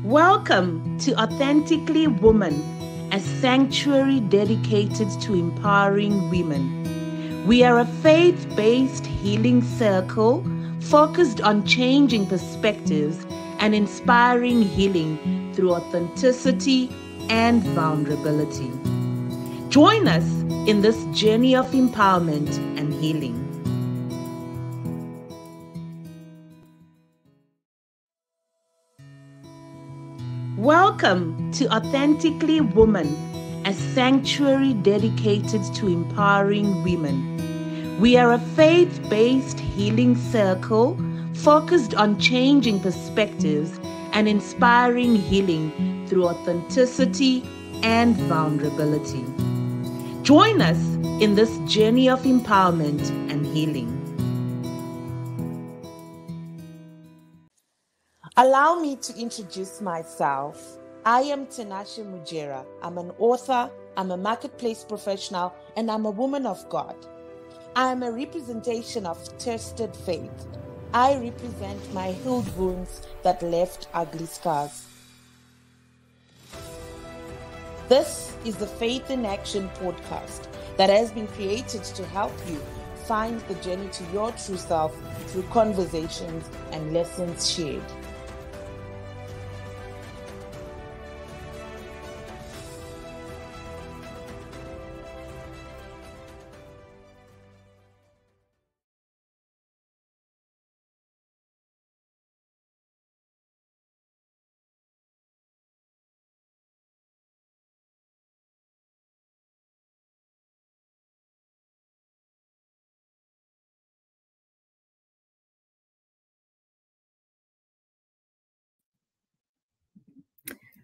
Welcome to Authentically Woman, a sanctuary dedicated to empowering women. We are a faith-based healing circle focused on changing perspectives and inspiring healing through authenticity and vulnerability. Join us in this journey of empowerment and healing. Welcome to Authentically Woman, a sanctuary dedicated to empowering women. We are a faith-based healing circle focused on changing perspectives and inspiring healing through authenticity and vulnerability. Join us in this journey of empowerment and healing. Allow me to introduce myself. I am Tinashe Mujera. I'm an author, I'm a marketplace professional, and I'm a woman of God. I am a representation of tested faith. I represent my healed wounds that left ugly scars. This is the Faith in Action podcast that has been created to help you find the journey to your true self through conversations and lessons shared.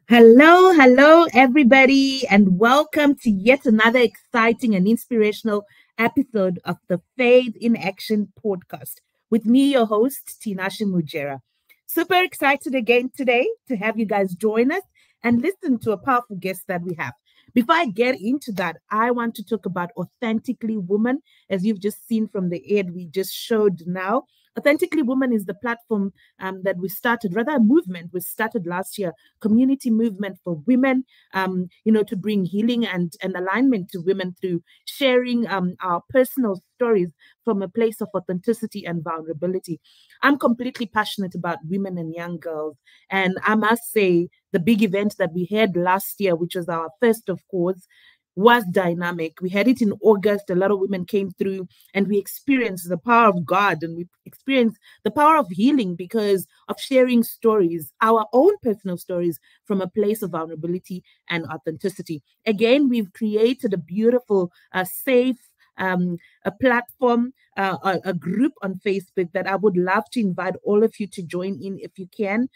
Hello, everybody, and welcome to yet another exciting and inspirational episode of the Faith in Action podcast with me, your host, Tinashe Mujera. Super excited again today to have you guys join us and listen to a powerful guest that we have. Before I get into that, I want to talk about Authentically Woman, as you've just seen from the ad we just showed now. Authentically Woman is the platform that we started, rather a movement we started last year, community movement for women, to bring healing and alignment to women through sharing our personal stories from a place of authenticity and vulnerability. I'm completely passionate about women and young girls. And I must say, the big event that we had last year, which was our first, of course, was dynamic. We had it in August. A lot of women came through and we experienced the power of God and we experienced the power of healing because of sharing stories, our own personal stories from a place of vulnerability and authenticity. Again, we've created a beautiful, safe, a platform, a group on Facebook that I would love to invite all of you to join in if you can.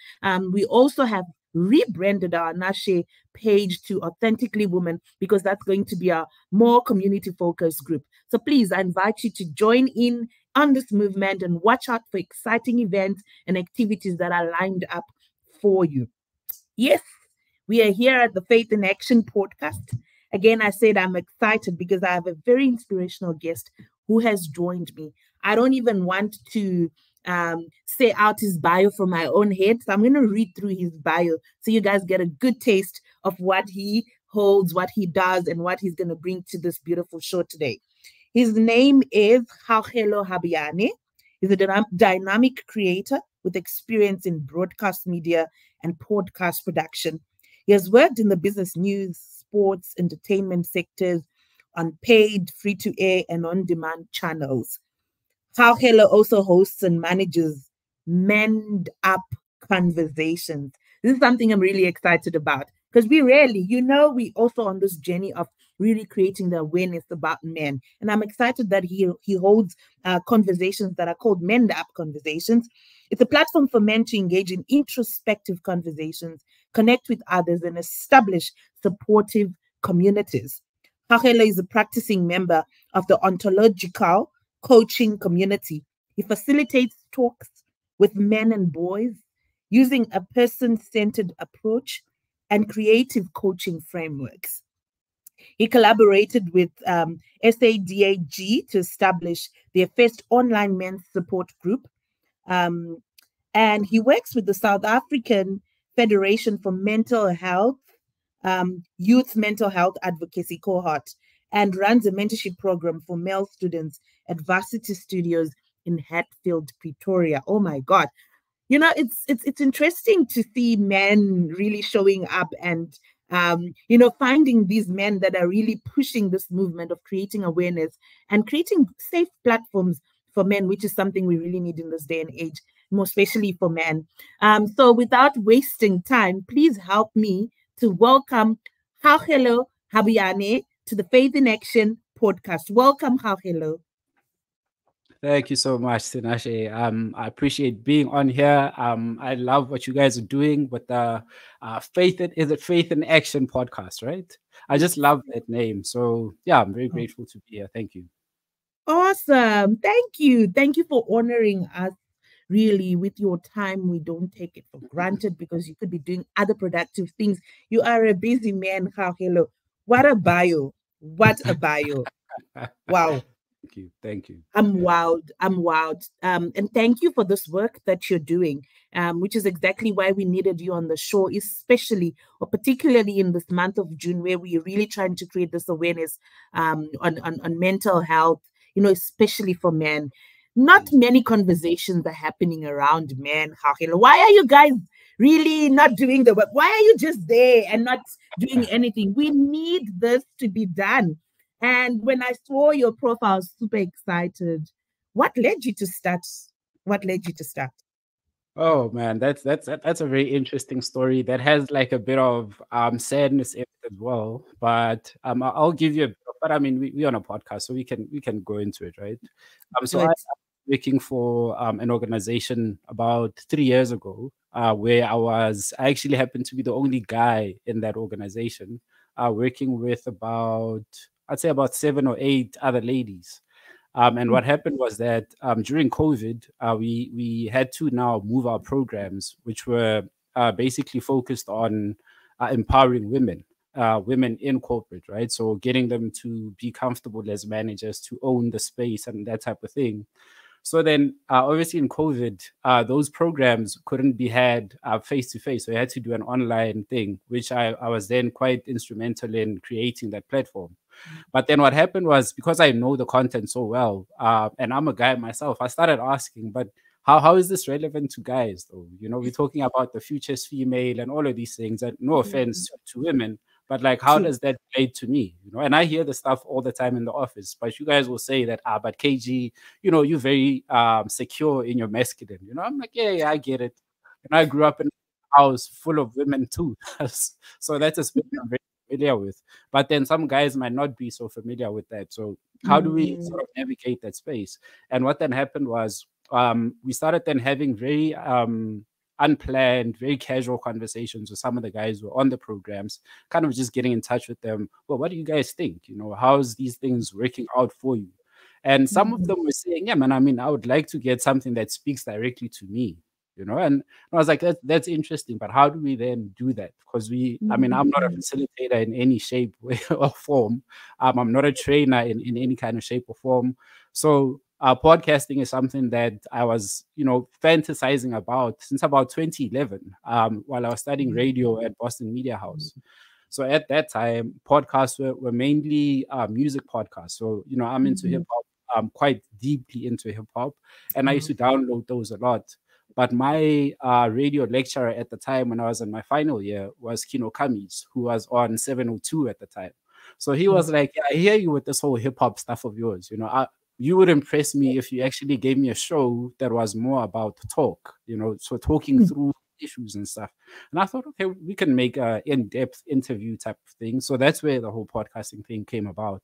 We also have rebranded our Nashe page to Authentically Women because that's going to be a more community focused group. So please, I invite you to join in on this movement and watch out for exciting events and activities that are lined up for you. Yes, we are here at the Faith in Action podcast. Again, I said I'm excited because I have a very inspirational guest who has joined me. I don't even want to say out his bio from my own head. So I'm going to read through his bio so you guys get a good taste of what he holds, what he does, and what he's going to bring to this beautiful show today. His name is Kgaugelo Habyane. He's a dynamic creator with experience in broadcast media and podcast production. He has worked in the business news, sports, entertainment sectors on paid, free-to-air, and on-demand channels. Kgaugelo also hosts and manages Mend Up Conversations. This is something I'm really excited about because we also on this journey of really creating the awareness about men. And I'm excited that he holds conversations that are called Mend Up Conversations. It's a platform for men to engage in introspective conversations, connect with others, and establish supportive communities. Kgaugelo is a practicing member of the ontological coaching community. He facilitates talks with men and boys using a person-centered approach and creative coaching frameworks. He collaborated with SADAG to establish their first online men's support group. And he works with the South African Federation for Mental Health, Youth Mental Health Advocacy Cohort, and runs a mentorship program for male students at Varsity Studios in Hatfield, Pretoria. Oh my God. It's interesting to see men really showing up and finding these men that are really pushing this movement of creating awareness and creating safe platforms for men, which is something we really need in this day and age, more especially for men. So without wasting time, please help me to welcome Kgaugelo Habyane to the Faith in Action podcast. Welcome, Kgaugelo. Thank you so much, Tinashe. I appreciate being on here. I love what you guys are doing with the Faith in Action podcast, right? I just love that name. So yeah, I'm very grateful to be here. Thank you. Awesome. Thank you. Thank you for honoring us really with your time. We don't take it for granted because you could be doing other productive things. You are a busy man, Kgaugelo. What a bio. What a bio. Wow. Thank you. Thank you. I'm wowed. I'm wowed. And thank you for this work that you're doing, which is exactly why we needed you on the show, especially or particularly in this month of June, where we're really trying to create this awareness on mental health, especially for men. Not many conversations are happening around men, Kgaugelo. Why are you guys really not doing the work? Why are you just there and not doing anything? We need this to be done. And when I saw your profile, I was super excited. What led you to start? What led you to start? Oh man, that's a very interesting story that has like a bit of sadness in it as well. But I'll give you a bit but I mean we're on a podcast, so we can go into it, right? So I Good. was working for an organization about 3 years ago, where I actually happened to be the only guy in that organization, working with about I'd say about 7 or 8 other ladies. And what happened was that during COVID, we had to now move our programs, which were basically focused on empowering women in corporate, right? So getting them to be comfortable as managers, to own the space and that type of thing. So then, obviously, in COVID, those programs couldn't be had face to face. So I had to do an online thing, which I was then quite instrumental in creating that platform. But then what happened was because I know the content so well, and I'm a guy myself, I started asking, but how is this relevant to guys though? We're talking about the future's female and all of these things. And no offense to women, but like how True. does that relate to me? And I hear the stuff all the time in the office, but you guys will say that, but KG, you're very secure in your masculine. I'm like, yeah, I get it. And I grew up in a house full of women too. So that's a space I'm very familiar with. But then some guys might not be so familiar with that. So how do we Mm, sort of navigate that space? And what then happened was we started then having very unplanned, very casual conversations with some of the guys who were on the programs, kind of just getting in touch with them. Well, what do you guys think? How's these things working out for you? And some of mm, them were saying, yeah, man, I mean, I would like to get something that speaks directly to me. And I was like, that's interesting, but how do we then do that? Because I mean, I'm not a mm, facilitator in any shape way or form. I'm not a trainer in any kind of shape or form. So podcasting is something that I was, fantasizing about since about 2011, while I was studying radio at Boston Media House. So at that time, podcasts were mainly music podcasts. So, I'm into hip mm, hop. I'm quite deeply into hip hop, and I used mm, to download those a lot. But my radio lecturer at the time when I was in my final year was Kino Kamis, who was on 702 at the time. So he mm, was like, yeah, I hear you with this whole hip hop stuff of yours. You would impress me if you actually gave me a show that was more about talk, so talking mm, through issues and stuff. And I thought, okay, we can make a in-depth interview type of thing. So that's where the whole podcasting thing came about.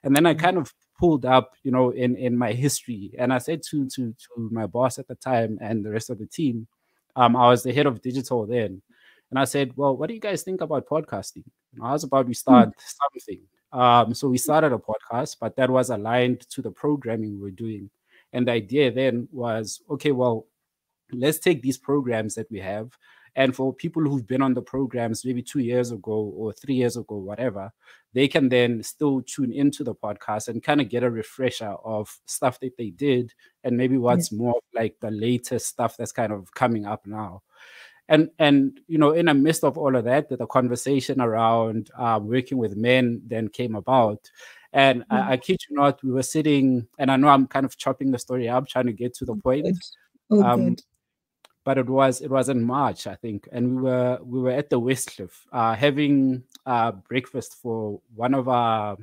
And then I mm, kind of pulled up, in my history, and I said to my boss at the time and the rest of the team, I was the head of digital then, and I said, well, what do you guys think about podcasting? I was about to mm, start something. So we started a podcast, but that was aligned to the programming we were doing. And the idea then was, okay, well, let's take these programs that we have, and for people who've been on the programs maybe 2 years ago or 3 years ago, whatever, they can then still tune into the podcast and kind of get a refresher of stuff that they did and maybe yeah. what's more like the latest stuff that's kind of coming up now. and you know, in the midst of all of that, the conversation around working with men then came about. And I kid you not, we were sitting, and I know I'm kind of chopping the story up, trying to get to the point. Good. Oh, Um, good. but it was in March, I think, and we were at the Westcliff having breakfast for one of our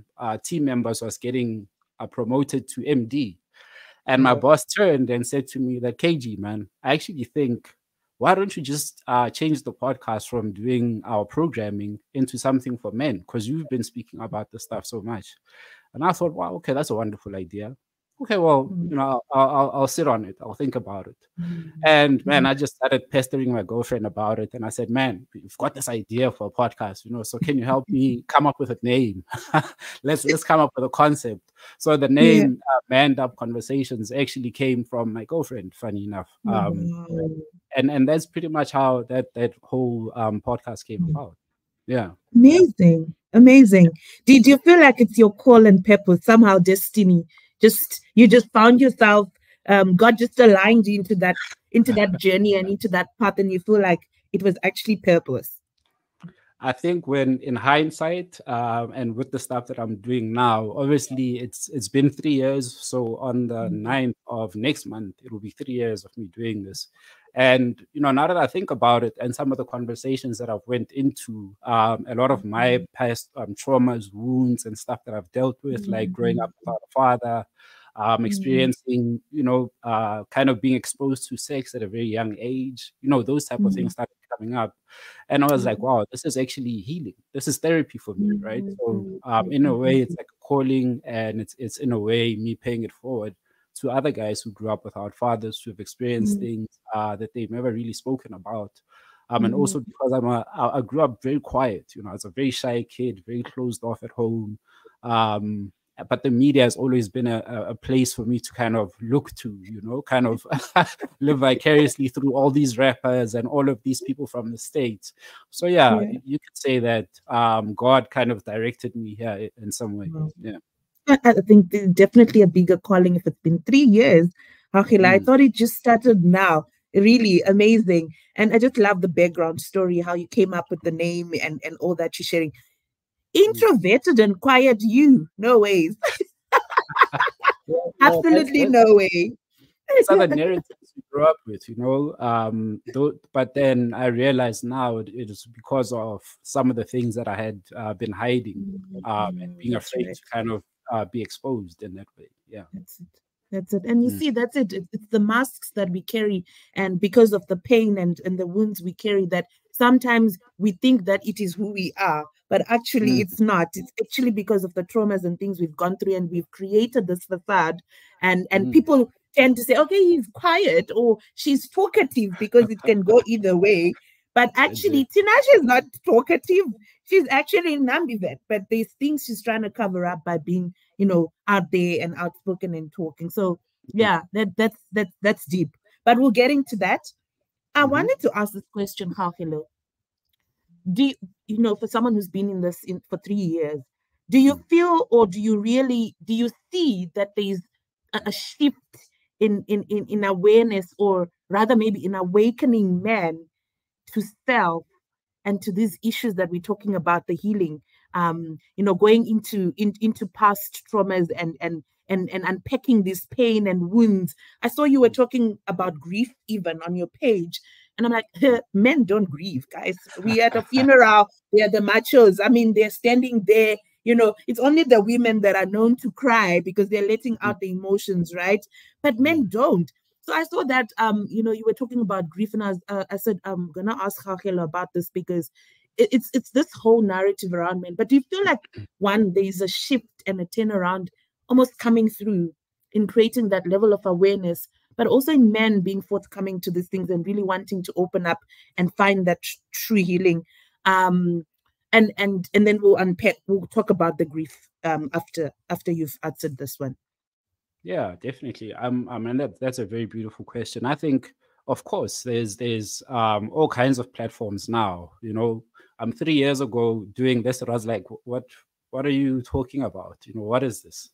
team members was getting promoted to MD. And my boss turned and said to me that, KG, man, I actually think, why don't you just change the podcast from doing our programming into something for men? Because you've been speaking about this stuff so much. And I thought, wow, okay, that's a wonderful idea. Okay, well, Mm, you know, I'll sit on it. I'll think about it. mm, And man, mm, I just started pestering my girlfriend about it. And I said, man, we've got this idea for a podcast, you know, so can you help me come up with a name? let's come up with a concept. So the yeah. name Manned Up Conversations actually came from my girlfriend, funny enough. Wow. And that's pretty much how that whole podcast came about. Yeah. Amazing. Amazing. Did you feel like it's your call and purpose, somehow destiny? Just you just found yourself, God just aligned you into that journey and into that path, and you feel like it was actually purpose. I think when in hindsight, and with the stuff that I'm doing now, obviously it's been 3 years. So on the Mm, 9th of next month, it will be 3 years of me doing this. And you know, now that I think about it, and some of the conversations that I've went into, a lot of my mm, past traumas, wounds, and stuff that I've dealt with, like growing mm, up without a father, mm, experiencing, you know, kind of being exposed to sex at a very young age, you know, those type of things mm, started coming up. And I was like, mm, wow, this is actually healing. This is therapy for me, mm, right? mm, So mm, in a way, it's mm, like a calling, and it's in a way me paying it forward to other guys who grew up without fathers, who have experienced mm, things that they've never really spoken about. And mm, also because I grew up very quiet, you know, I was a very shy kid, very closed off at home. Um, but the media has always been a place for me to kind of look to, you know, kind of live vicariously through all these rappers and all of these people from the States. So yeah, yeah. you could say that God kind of directed me here in some way. Wow. Yeah. I think there's definitely a bigger calling if it's been 3 years. Akila, I Mm, thought it just started now. Really amazing. And I just love the background story, how you came up with the name and all that you're sharing. mm. Introverted and quiet you. No ways. Yeah, Absolutely no way. these are the narratives we grew up with, you know. But then I realized now it is because of some of the things that I had been hiding, and being That's afraid right. to kind of be exposed in that way. Yeah. That's it. That's it. And you Mm, see, that's it. It's the masks that we carry. And because of the pain and the wounds we carry, that sometimes we think that it is who we are, but actually mm, it's not. It's actually because of the traumas and things we've gone through, and we've created this facade. And mm. people tend to say, okay, he's quiet or she's talkative, because it can go either way. But actually, Exactly. Tinashe is not talkative. She's actually an ambivert, but there's things she's trying to cover up by being, out there and outspoken and talking. So Mm, yeah, that's deep. But we'll get into that. I mhm, wanted to ask this question, Kgaugelo. Do for someone who's been in this for 3 years, do you mm, feel, or do you see that there's a shift in awareness, or rather maybe in awakening men to self and to these issues that we're talking about, the healing, going into past traumas and unpacking this pain and wounds. I saw you were mm. talking about grief even on your page, and I'm like, men don't grieve, guys. We at a funeral, they're the machos. I mean, they're standing there. It's only the women that are known to cry because they're letting Mm, out the emotions, right? But mm, men don't. So I saw that you were talking about grief, and I said I'm gonna ask Kgaugelo about this because it's this whole narrative around men. But do you feel like one, there is a shift and a turnaround almost coming through in creating that level of awareness, but also in men being forthcoming to these things and really wanting to open up and find that true healing. And then we'll unpack. We'll talk about the grief after you've answered this one. Yeah, definitely. And that's a very beautiful question. I think, of course, there's all kinds of platforms now. You know, 3 years ago doing this, it was like, what are you talking about? You know, what is this?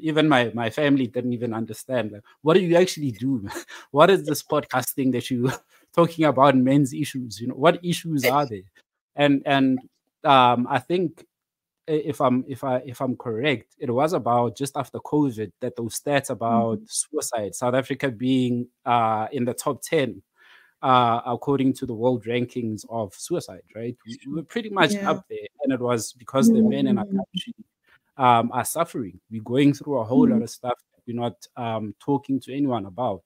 Even my family didn't even understand. Like, what do you actually do? What is this podcast thing that you talking about men's issues. You know, what issues are there? And I think if I'm correct, it was about just after COVID that those stats about suicide, South Africa being in the top 10 according to the world rankings of suicide, right? We were pretty much Yeah. up there, and it was because the men in our country are suffering. We're going through a whole lot of stuff that we're not talking to anyone about.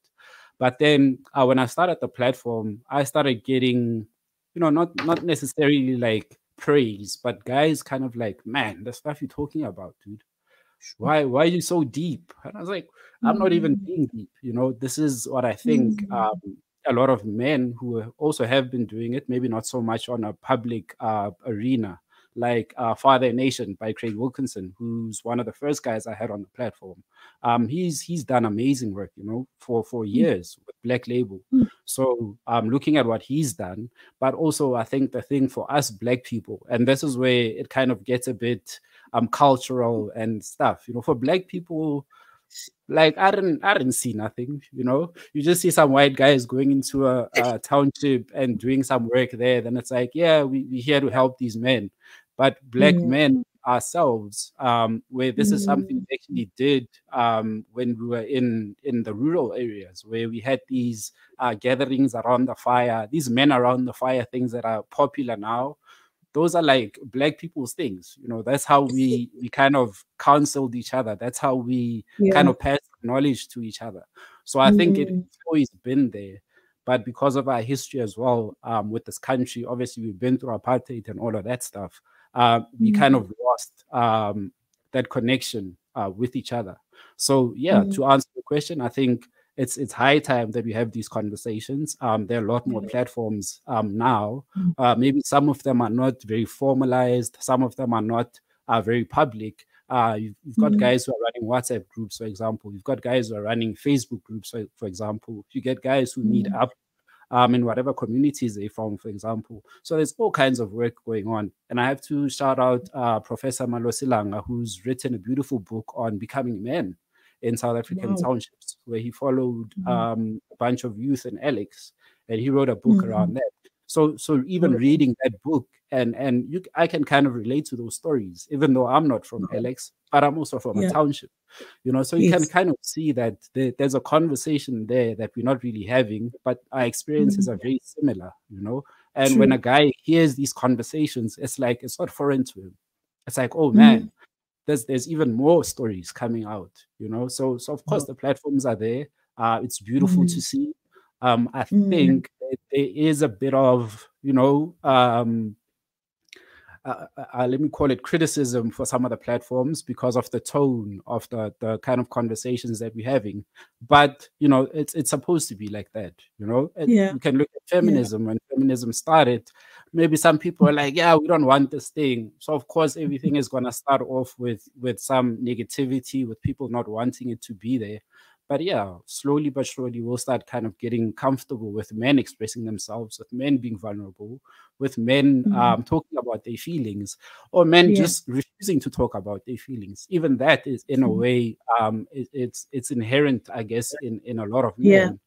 But then when I started the platform, I started getting, not necessarily like praise, but guys kind of like, man, the stuff you're talking about, dude. Why are you so deep? And I was like, I'm not even being deep. This is what I think a lot of men who also have been doing it, maybe not so much on a public arena, like Father Nation by Craig Wilkinson, who's one of the first guys I had on the platform. He's done amazing work, for years with Black Label. So looking at what he's done, but also I think the thing for us Black people, and this is where it kind of gets a bit cultural and stuff, for Black people, like I didn't see nothing, you just see some white guys going into a township and doing some work there, then it's like, yeah, we're here to help these men. But Black men ourselves, where this is something we actually did when we were in the rural areas, where we had these gatherings around the fire, these men around the fire things that are popular now. Those are like Black people's things. That's how we kind of counseled each other. That's how we kind of passed knowledge to each other. So I think it's always been there. But because of our history as well, with this country, obviously we've been through apartheid and all of that stuff. We kind of lost that connection with each other. So yeah, to answer the question, I think it's high time that we have these conversations. There are a lot more platforms now. Maybe some of them are not very formalized. Some of them are not very public. You've got guys who are running WhatsApp groups, for example. You've got guys who are running Facebook groups, for example. You get guys who meet up in whatever communities they're from, for example. So there's all kinds of work going on. And I have to shout out Professor Malosilanga, who's written a beautiful book on becoming men in South African townships, where he followed a bunch of youth in Alex, and he wrote a book around that. So even reading that book, I can kind of relate to those stories, even though I'm not from Alex, but I'm also from a township, so you can kind of see that there's a conversation there that we're not really having, but our experiences are very similar, and when a guy hears these conversations, it's like, it's not foreign to him. It's like, oh man, there's even more stories coming out, so of course the platforms are there. It's beautiful to see. I think there is a bit of, let me call it criticism for some of the platforms because of the tone of the kind of conversations that we're having. But, it's supposed to be like that, You can look at feminism. When feminism started, maybe some people are like, yeah, we don't want this thing. So, of course, everything is going to start off with some negativity, with people not wanting it to be there. But yeah, slowly but surely, we'll start kind of getting comfortable with men expressing themselves, with men being vulnerable, with men talking about their feelings, or men just refusing to talk about their feelings. Even that is, in a way, it's inherent, I guess, in a lot of men.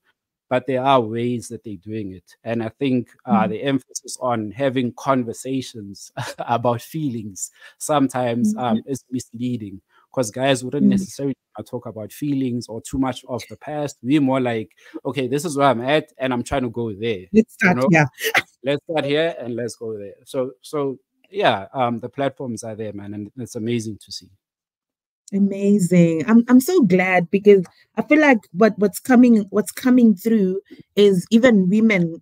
But there are ways that they're doing it. And I think the emphasis on having conversations about feelings sometimes is misleading, because guys wouldn't necessarily talk about feelings or too much of the past. We're more like, okay, this is where I'm at and I'm trying to go there. Let's start, Let's start here and let's go there. So yeah, the platforms are there, man, and it's amazing to see. Amazing. I'm so glad, because I feel like what's coming through is even women,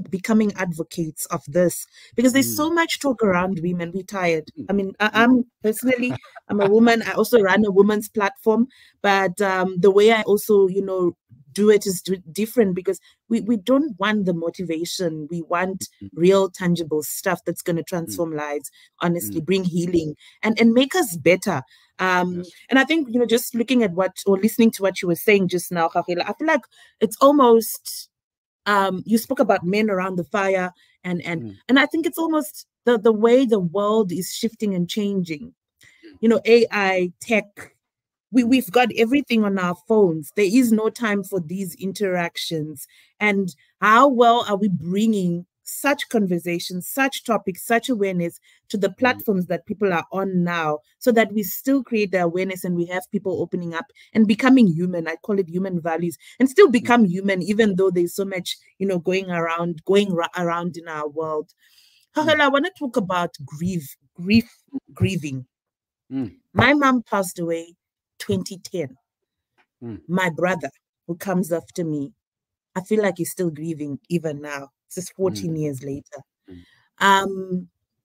becoming advocates of this, because there's so much talk around women. We're tired. I mean, I'm personally, I'm a woman. I also run a women's platform, but the way I also, do it is different, because we don't want the motivation. We want real tangible stuff that's going to transform lives, honestly, bring healing and make us better. And I think, just looking at listening to what you were saying just now, Kgaugelo, I feel like it's almost, you spoke about men around the fire, and I think it's almost the way the world is shifting and changing. AI, tech, we've got everything on our phones. There is no time for these interactions. And how well are we bringing such conversations, such topics, such awareness to the platforms that people are on now, so that we still create the awareness and we have people opening up and becoming human. I call it human values, and still become human, even though there's so much, going around in our world. Kgaugelo, I want to talk about grieving. My mom passed away 2010. My brother, who comes after me, I feel like he's still grieving even now. This is 14 years later.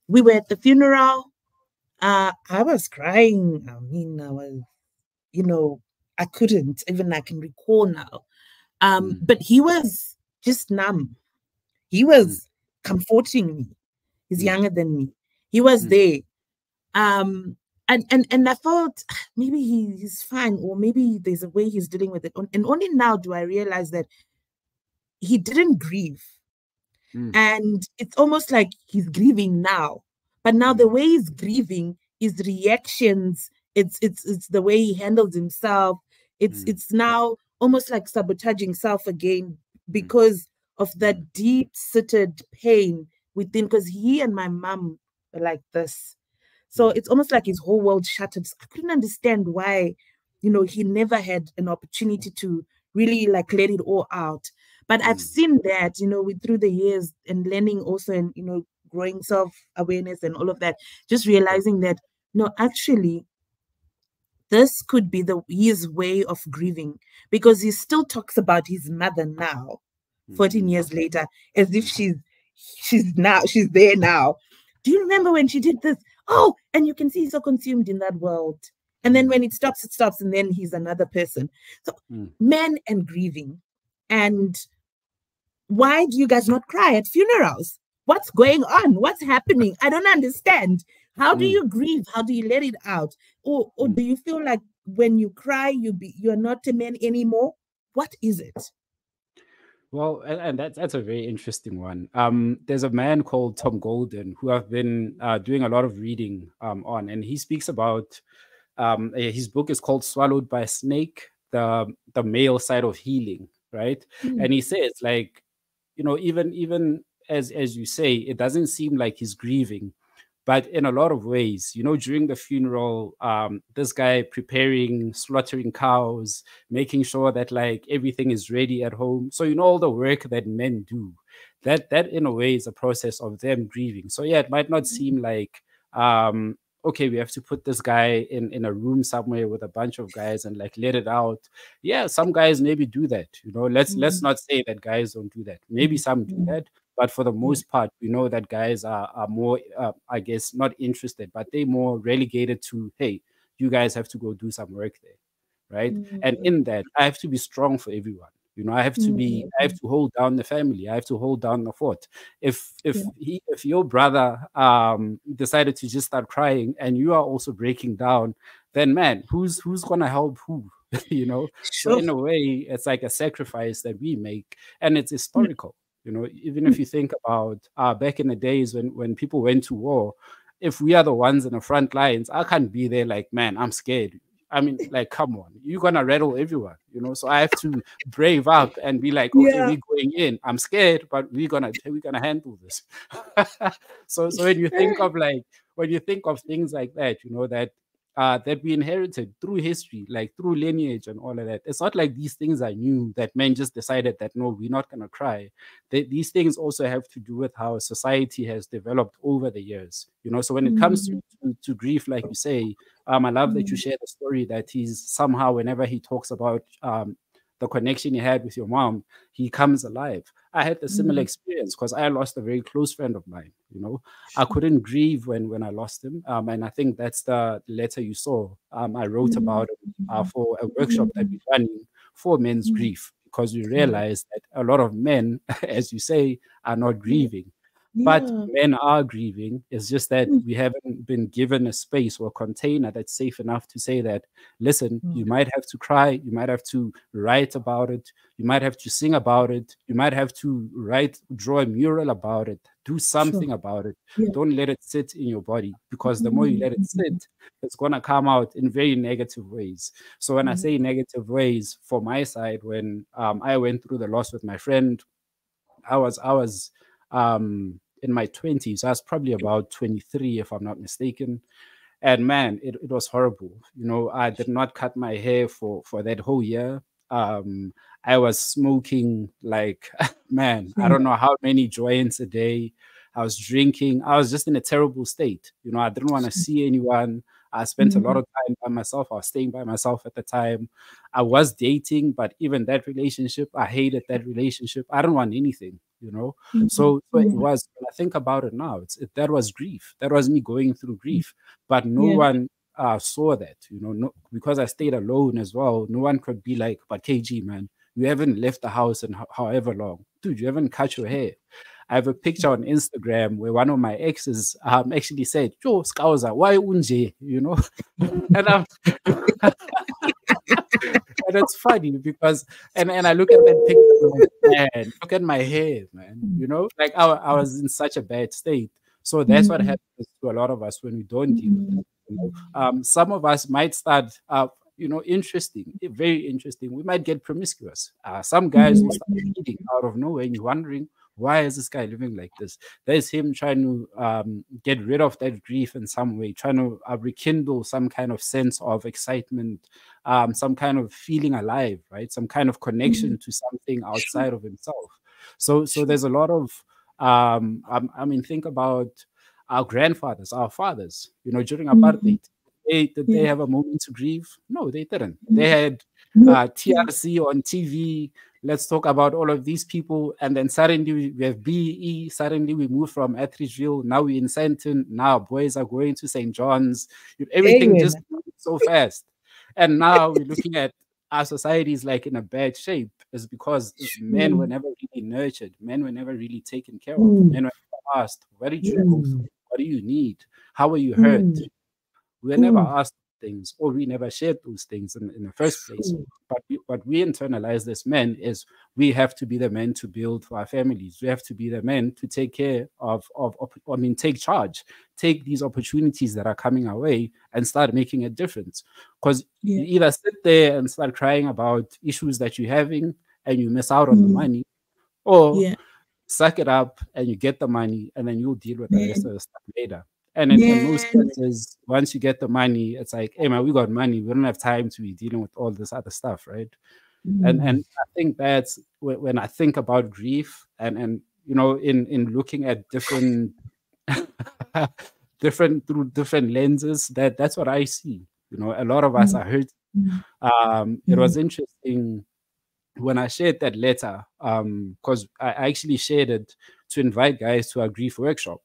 We were at the funeral. I was crying. I mean, I was, I couldn't, even I can recall now. But he was just numb. He was comforting me. He's younger than me. He was there. And I felt maybe he's fine, or maybe there's a way he's dealing with it. And only now do I realize that he didn't grieve. And it's almost like he's grieving now. But now the way he's grieving is reactions. It's the way he handles himself. It's now almost like sabotaging self again because of that deep-seated pain within, because he and my mom are like this. So it's almost like his whole world shattered. I couldn't understand why, he never had an opportunity to really like let it all out. But I've seen that, through the years, and learning also, and, growing self-awareness and all of that, just realizing that, no, actually, this could be his way of grieving, because he still talks about his mother now, 14 years later, as if she's there now. Do you remember when she did this? Oh, and you can see he's so consumed in that world. And then when it stops, and then he's another person. So men and grieving. And why do you guys not cry at funerals? What's going on? What's happening? I don't understand. How do you grieve? How do you let it out? Or do you feel like when you cry, you're not a man anymore? What is it? Well, and that's a very interesting one. There's a man called Tom Golden who I've been doing a lot of reading on, and he speaks about his book is called "Swallowed by a Snake: The Male Side of Healing," right? And he says, like, even as you say, it doesn't seem like he's grieving, but in a lot of ways, during the funeral, this guy preparing, slaughtering cows, making sure that like everything is ready at home. So all the work that men do, that in a way is a process of them grieving. So yeah, it might not seem like okay, we have to put this guy in a room somewhere with a bunch of guys and like let it out. Yeah, some guys maybe do that. Let's not say that guys don't do that. Maybe some do that. But for the most part, we know that guys are more, I guess, not interested, but they're more relegated to, hey, you guys have to go do some work there, right? And in that, I have to be strong for everyone. I have to hold down the family. I have to hold down the fort. If your brother decided to just start crying and you are also breaking down, then man, who's gonna help who? Sure. So in a way, it's like a sacrifice that we make, and it's historical. Even if you think about back in the days when people went to war, if we are the ones in the front lines, I can't be there like, man, I'm scared. I mean, like, come on, you're gonna rattle everyone, so I have to brave up and be like, okay, we're going in. I'm scared, but we're gonna handle this. So when you think of things like that, that we inherited through history, like through lineage and all of that. It's not like these things are new, that men just decided that, no, we're not going to cry. These things also have to do with how society has developed over the years. So when it comes to grief, like you say, I love that you share the story that he's somehow, whenever he talks about the connection he had with your mom, he comes alive. I had a similar experience because I lost a very close friend of mine. I couldn't grieve when I lost him. And I think that's the letter you saw. I wrote about it for a workshop that we're running for men's grief, because we realized that a lot of men, as you say, are not grieving. But Yeah. men are grieving. It's just that we haven't been given a space or a container that's safe enough to say that, listen, you might have to cry, you might have to write about it, you might have to sing about it, you might have to draw a mural about it, do Sure. something about it. Yeah. Don't let it sit in your body, because the more you let it sit, it's going to come out in very negative ways. So when I say negative ways, for my side, when I went through the loss with my friend, I was in my 20s. I was probably about 23, if I'm not mistaken. And man, it was horrible. You know, I did not cut my hair for that whole year. Um, I was smoking like, man, I Yeah. don't know how many joints a day. I was drinking. I was just in a terrible state. You know, I didn't want to see anyone. I spent a lot of time by myself. I was staying by myself at the time. I was dating, but even that relationship, I hated that relationship. I don't want anything, you know. So it was. When I think about it now, that was grief. That was me going through grief, but no Yeah. one saw that, you know. No, because I stayed alone as well. No one could be like, "But KG, man, you haven't left the house in however long, dude. You haven't cut your hair." I have a picture on Instagram where one of my exes actually said, "Yo, Skausa, why unje?" You know, and I'm and it's funny because and I look at that picture and I'm like, man, look at my hair, man. You know, like I was in such a bad state. So that's what happens to a lot of us when we don't deal with that. You know, some of us might start you know, very interesting. We might get promiscuous. Some guys will start cheating out of nowhere, and you're wondering, why is this guy living like this? There's him trying to get rid of that grief in some way, trying to rekindle some kind of sense of excitement, some kind of feeling alive, right? Some kind of connection to something Sure. outside of himself. So Sure. there's a lot of, I mean, think about our grandfathers, our fathers, you know, during apartheid. Did they Yeah. have a moment to grieve? No, they didn't. They had Yeah. Yeah. TRC on TV. Let's talk about all of these people. And then suddenly we have BE. Suddenly we move from Atteridgeville. Now we're in Sandton. Now boys are going to St. John's. Everything just Amen. moved so fast. And now we're looking at our society is like in a bad shape. Is because men were Sure. never really nurtured. Men were never really taken care of. Mm. Men were never asked, where did you go through? Mm. What do you need? How are you hurt? Mm. We were never Mm. asked things, or we never shared those things in the first place. Sure. But what we internalize as men is we have to be the men to build for our families. We have to be the men to take care I mean, take charge, take these opportunities that are coming our way and start making a difference. Because Yeah. you either sit there and start crying about issues that you're having and you miss out on the Mm. money, or Yeah. suck it up and you get the money and then you'll deal with the rest Man. of the stuff later. And in most Man. cases, once you get the money, it's like, hey man, we got money. We don't have time to be dealing with all this other stuff, right? And Mm. I think that's when I think about grief and you know, in looking at different through different lenses, that's what I see. You know, a lot of us Mm. are hurt. Mm. It Mm. was interesting when I shared that letter, because I actually shared it to invite guys to a grief workshop.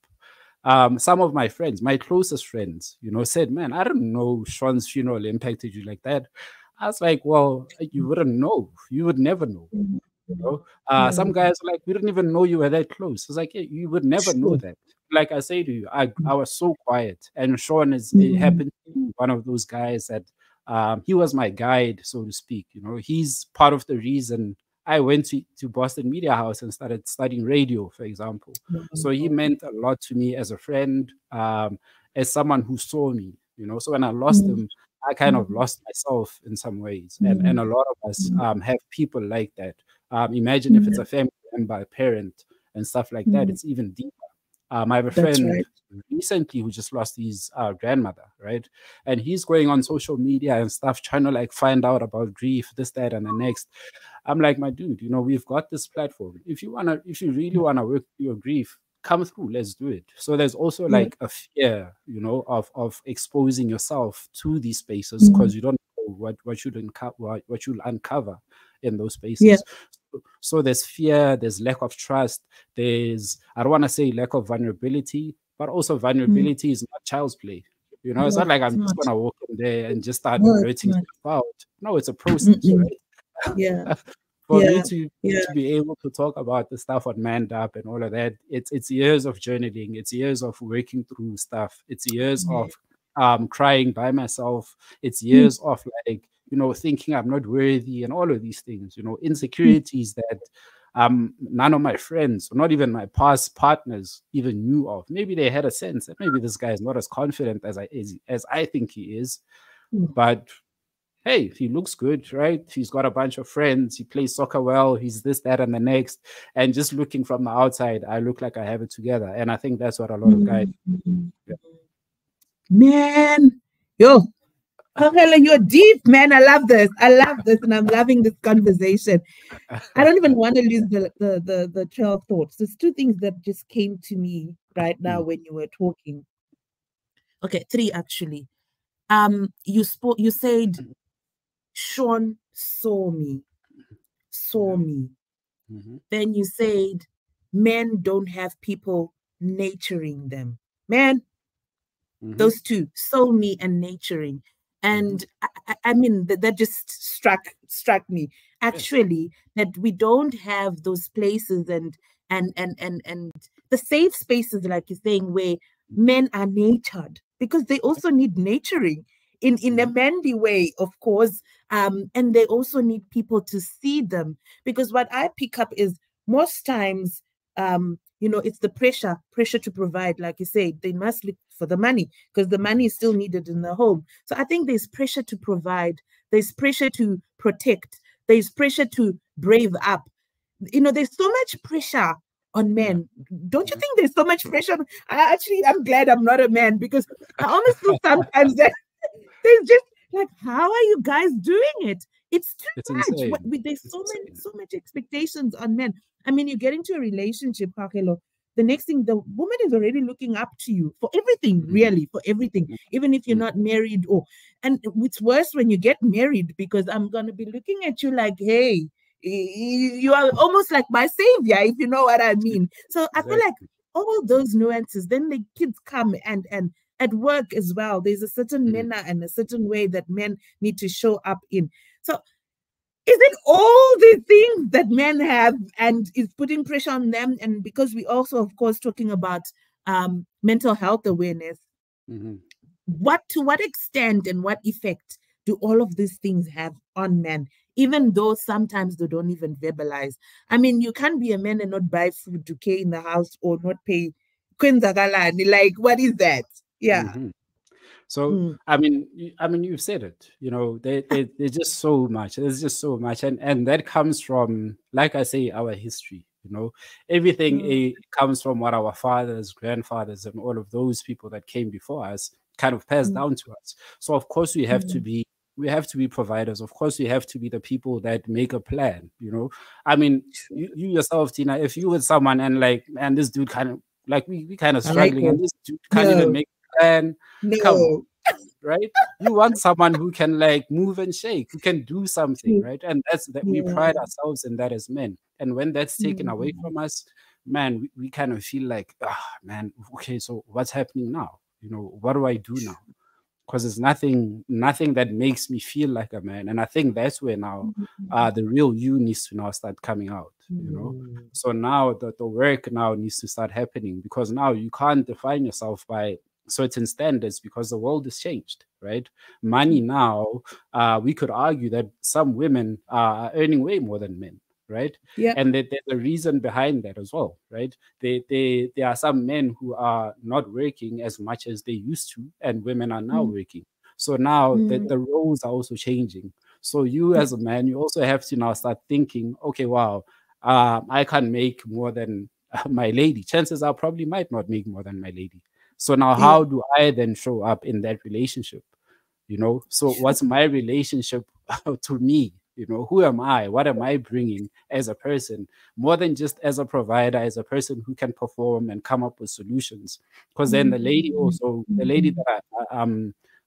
Some of my friends, my closest friends, you know, said, "Man, I don't know Sean's funeral impacted you like that." I was like, "Well, you wouldn't know. You would never know." Mm. You know, Yeah. some guys are like, "We didn't even know you were that close." It's like, yeah, you would never know Sure. that. Like I say to you, I was so quiet, and Sean is it Mm. happened to be one of those guys that he was my guide, so to speak. You know, he's part of the reason I went to Boston Media House and started studying radio, for example. So he Wow. meant a lot to me as a friend, as someone who saw me. You know, so when I lost Mm. him, I kind of Mm. lost myself in some ways, and Mm. a lot of us Mm. have people like that. Imagine if it's Mm. a family member, a parent, and stuff like that. Mm. It's even deeper. I have a That's friend right. recently who just lost his grandmother, right? And he's going on social media and stuff, trying to like find out about grief, this, that, and the next. I'm like, my dude, you know, we've got this platform. If you really wanna work through your grief, come through, let's do it. So there's also Yeah. like a fear, you know, of exposing yourself to these spaces Mm. because you don't know what you'll uncover in those Yeah. spaces. So there's fear, there's lack of trust, there's I don't want to say lack of vulnerability, but also Mm. vulnerability is not child's play. You know, it's not No, like it's I'm just not. gonna walk in there and just start No, it's blurting not. stuff out. No, it's a process, Mm-mm. right? Yeah. For me Yeah. to Yeah. be able to talk about the stuff on Manned Up and all of that, it's years of journaling, it's years of working through stuff, it's years of crying by myself, it's Mm, years of like, thinking I'm not worthy and all of these things, mm, insecurities that none of my friends, or not even my past partners, even knew of. Maybe they had a sense that maybe this guy is not as confident as I think he is, mm. but hey, he looks good, right? He's got a bunch of friends. He plays soccer well. He's this, that, and the next. And just looking from the outside, I look like I have it together. And I think that's what a lot of guys. Mm. Yeah. Man, yo, Kgaugelo, you're deep, man. I love this. I love this, and I'm loving this conversation. I don't even want to lose the trail of thoughts. There's two things that just came to me right now Mm, when you were talking. Okay, three actually. You said Sean saw yeah. me. Mm-hmm. Then you said men don't have people nurturing them. Man, Mm-hmm. those two, saw me and nurturing. Mm-hmm. And I mean that just struck me Yes. actually, that we don't have those places and the safe spaces, like you're saying, where men are nurtured, because they also need nurturing in a Mm-hmm. manly way, of course. And they also need people to see them, because what I pick up is most times, it's the pressure to provide. Like you say, they must look for the money, because the money is still needed in the home. So I think there's pressure to provide, there's pressure to protect, there's pressure to brave up. There's so much pressure on Yeah. men. Don't you Mm-hmm. think there's so much pressure? I'm glad I'm not a man, because I almost feel sometimes that there's just like, how are you guys doing it? It's too It's much. insane. There's It's insane. so much expectations on men. I mean, you get into a relationship, Kgaugelo, the next thing, the woman is already looking up to you for everything, Mm-hmm. really, for everything, even if you're not married. And it's worse when you get married, because I'm gonna be looking at you like, hey, you are almost like my savior, if you know what I mean. So I feel like Exactly. all those nuances, then the kids come, and at work as well, there's a certain Mm-hmm. manner and a certain way that men need to show up in. So is it all the things that men have and is putting pressure on them? And because we also, of course, talking about mental health awareness, Mm-hmm. to what extent and what effect do all of these things have on men, even though sometimes they don't even verbalize? I mean, you can't be a man and not buy food to care in the house, or not pay kwenzakalani. Like, what is that? Yeah. Mm-hmm. So Mm. you've said it. There's just so much. There's just so much, and that comes from, like I say, our history. Everything Mm. comes from what our fathers, grandfathers, and all of those people that came before us kind of passed Mm. down to us. So of course Mm. we have to be providers. Of course we have to be the people that make a plan. I mean, True. you yourself, Tina, if you were someone and like, man, this dude kind of like we kind of I like struggling, and it. this dude can't even No, make a plan. Come on, no. right? You want someone who can like move and shake, who can do something, True. right? And that's that we Yeah. pride ourselves in that as men. And when that's taken away Mm. from us, man, we kind of feel like, man, okay, so what's happening now? What do I do now? Because there's nothing that makes me feel like a man. And I think that's where now the real you needs to now start coming out. Mm. So now the work now needs to start happening, because now you can't define yourself by certain standards, because the world has changed, right? Money now, we could argue that some women are earning way more than men, right? Yeah. And that there's a reason behind that as well, right? There are some men who are not working as much as they used to, and women are now Mm. working. So now Mm. the roles are also changing. So you Yeah. as a man, you also have to now start thinking, okay, wow, I can't make more than my lady. Chances are probably might not make more than my lady. So now Yeah. how do I then show up in that relationship? So Sure. what's my relationship to me? Who am I? What am I bringing as a person, more than just as a provider, as a person who can perform and come up with solutions? Because then Mm. the lady Mm. that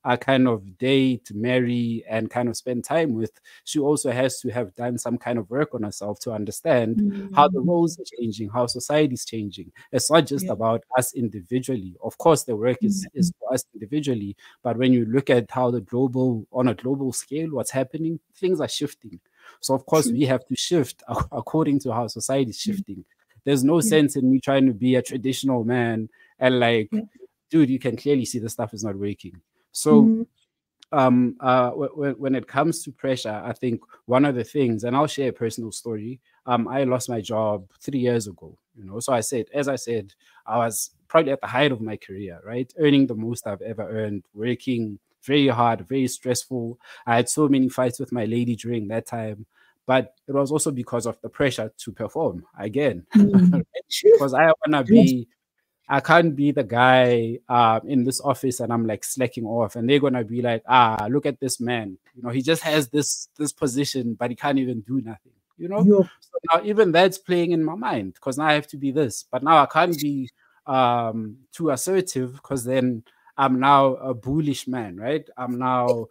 I kind of date, marry, and kind of spend time with, she also has to have done some kind of work on herself to understand how the Mm. roles are changing, how society is changing. It's not just Yeah. about us individually. Of course, the work is Mm. for us individually, but when you look at how on a global scale, what's happening, things are shifting. So of course True. we have to shift according to how society is Yeah. shifting. There's no Yeah. sense in me trying to be a traditional man and like, Yeah. dude, you can clearly see the stuff is not working. So Mm. when it comes to pressure, I think one of the things, and I'll share a personal story. I lost my job 3 years ago, you know. So as I said, I was probably at the height of my career, right? Earning the most I've ever earned, working very hard, very stressful. I had so many fights with my lady during that time, but it was also because of the pressure to perform again, Mm. True. because I wanna Yes. be I can't be the guy in this office and I'm like slacking off, and they're gonna be like, look at this man. You know, he just has this position, but he can't even do nothing. You know, You're so now even that's playing in my mind because now I have to be this, but now I can't be too assertive because then I'm now a bullish man, right? I'm now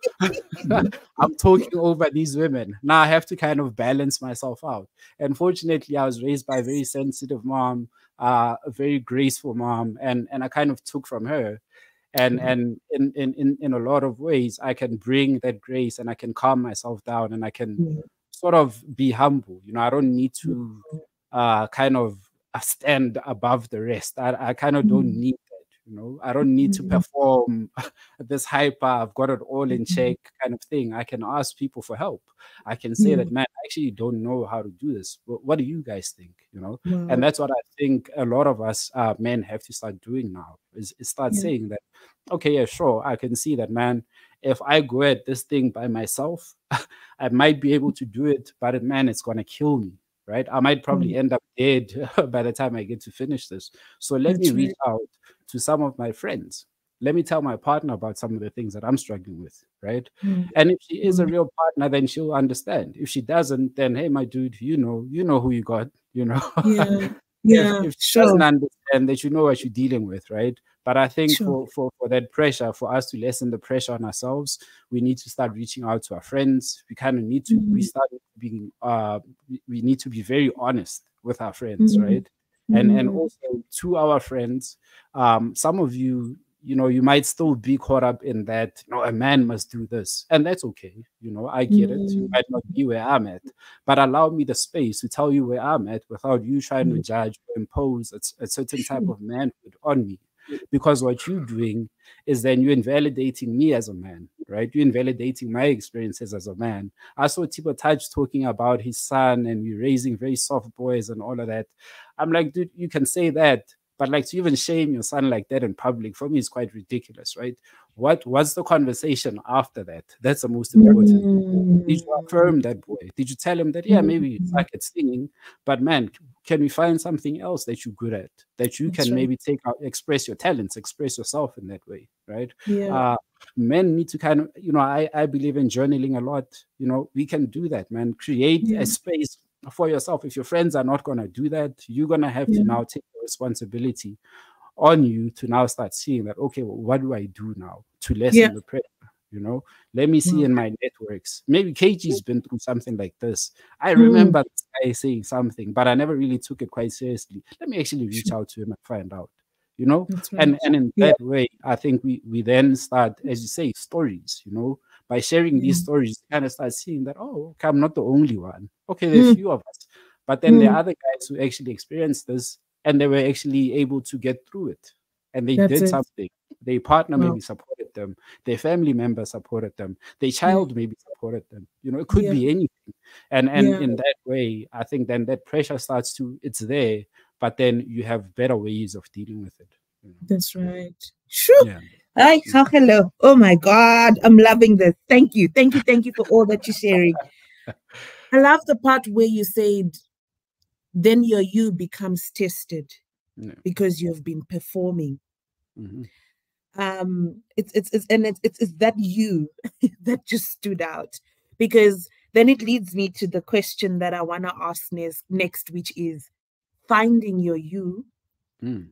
I'm talking over these women. Now I have to kind of balance myself out. And fortunately, I was raised by a very sensitive mom, a very graceful mom, and I kind of took from her. And in a lot of ways, I can bring that grace and I can calm myself down and I can yeah. sort of be humble. You know, I don't need Yeah. to kind of stand above the rest. I kind of don't Mm. need that. You know, I don't need to Mm. perform this hyper, I've got it all in Mm. check kind of thing. I can ask people for help. I can say Yeah. that, man, I actually don't know how to do this. What do you guys think? You know, and Wow. that's what I think a lot of us men have to start doing now is start Yeah. saying that, okay, yeah, sure, I can see that, man. If I go at this thing by myself, I might be able to do it, but man, it's gonna kill me, right? I might probably Mm. end up dead by the time I get to finish this. So let me That's reach right. out to some of my friends. Let me tell my partner about some of the things that I'm struggling with, right? Mm. And if she is a Mm. real partner, then she'll understand. If she doesn't, then hey, my dude, you know who you got, you know. Yeah. if Yeah. if she doesn't Sure. understand, that you know what you're dealing with, right? But I think Sure. for that pressure, for us to lessen the pressure on ourselves, we need to start reaching out to our friends. We kind of need to we Mm. start being we need to be very honest with our friends, Mm. right? And Mm. also to our friends, some of you, you know, you might still be caught up in that, you know, a man must do this, and that's okay. You know, I get it. You Mm. might not be where I'm at, but allow me the space to tell you where I'm at without you trying to Mm. judge or impose a certain type True. of manhood on me. Because what you're doing is then you're invalidating me as a man, right? You're invalidating my experiences as a man. I saw Tipo Touch talking about his son and we raising very soft boys and all of that. I'm like, dude, you can say that, but like to even shame your son like that in public, for me is quite ridiculous, right? What's the conversation after that? That's the most important. Did you Mm. affirm that boy? Did you tell him that, yeah, maybe you Mm. suck at singing, but man, can we find something else that you're good at, that you That's can right. maybe take out, express your talents, express yourself in that way, right? Yeah. Uh, Men need to kind of, you know, I believe in journaling a lot. You know, we can do that, man. Create a Yeah. space for yourself. If your friends are not going to do that, you're going to have to Yeah. now take the responsibility on you to now start seeing that, okay, well, what do I do now to Yeah. lessen the pressure? You know, let me see Wow. in my networks. Maybe KG's been through something like this. I Mm. remember this guy saying something, but I never really took it quite seriously. Let me actually reach Sure. out to him and find out. You know, That's right. and in Yeah. that way, I think we then start, as you say, stories. You know, by sharing these Yeah. stories, you kind of start seeing that, oh, okay, I'm not the only one. Okay, there are a Mm. few of us, but then there Mm. are other guys who actually experienced this and they were actually able to get through it, and they That's did it. something. Their partner Wow. maybe supported them, their family member supported them, their Yeah. child maybe supported them. You know, it could Yeah. be anything. And Yeah. in that way, I think then that pressure starts to, it's there, but then you have better ways of dealing with it. You know? That's right. Sure. Yeah. Hi, Mm. how hello. Oh my God, I'm loving this. Thank you. Thank you. Thank you for all that you're sharing. I love the part where you said, then your you becomes tested Yeah. because you've been performing. Mhm. It's that you that just stood out, because then it leads me to the question that I want to ask next, which is finding your you. Mm.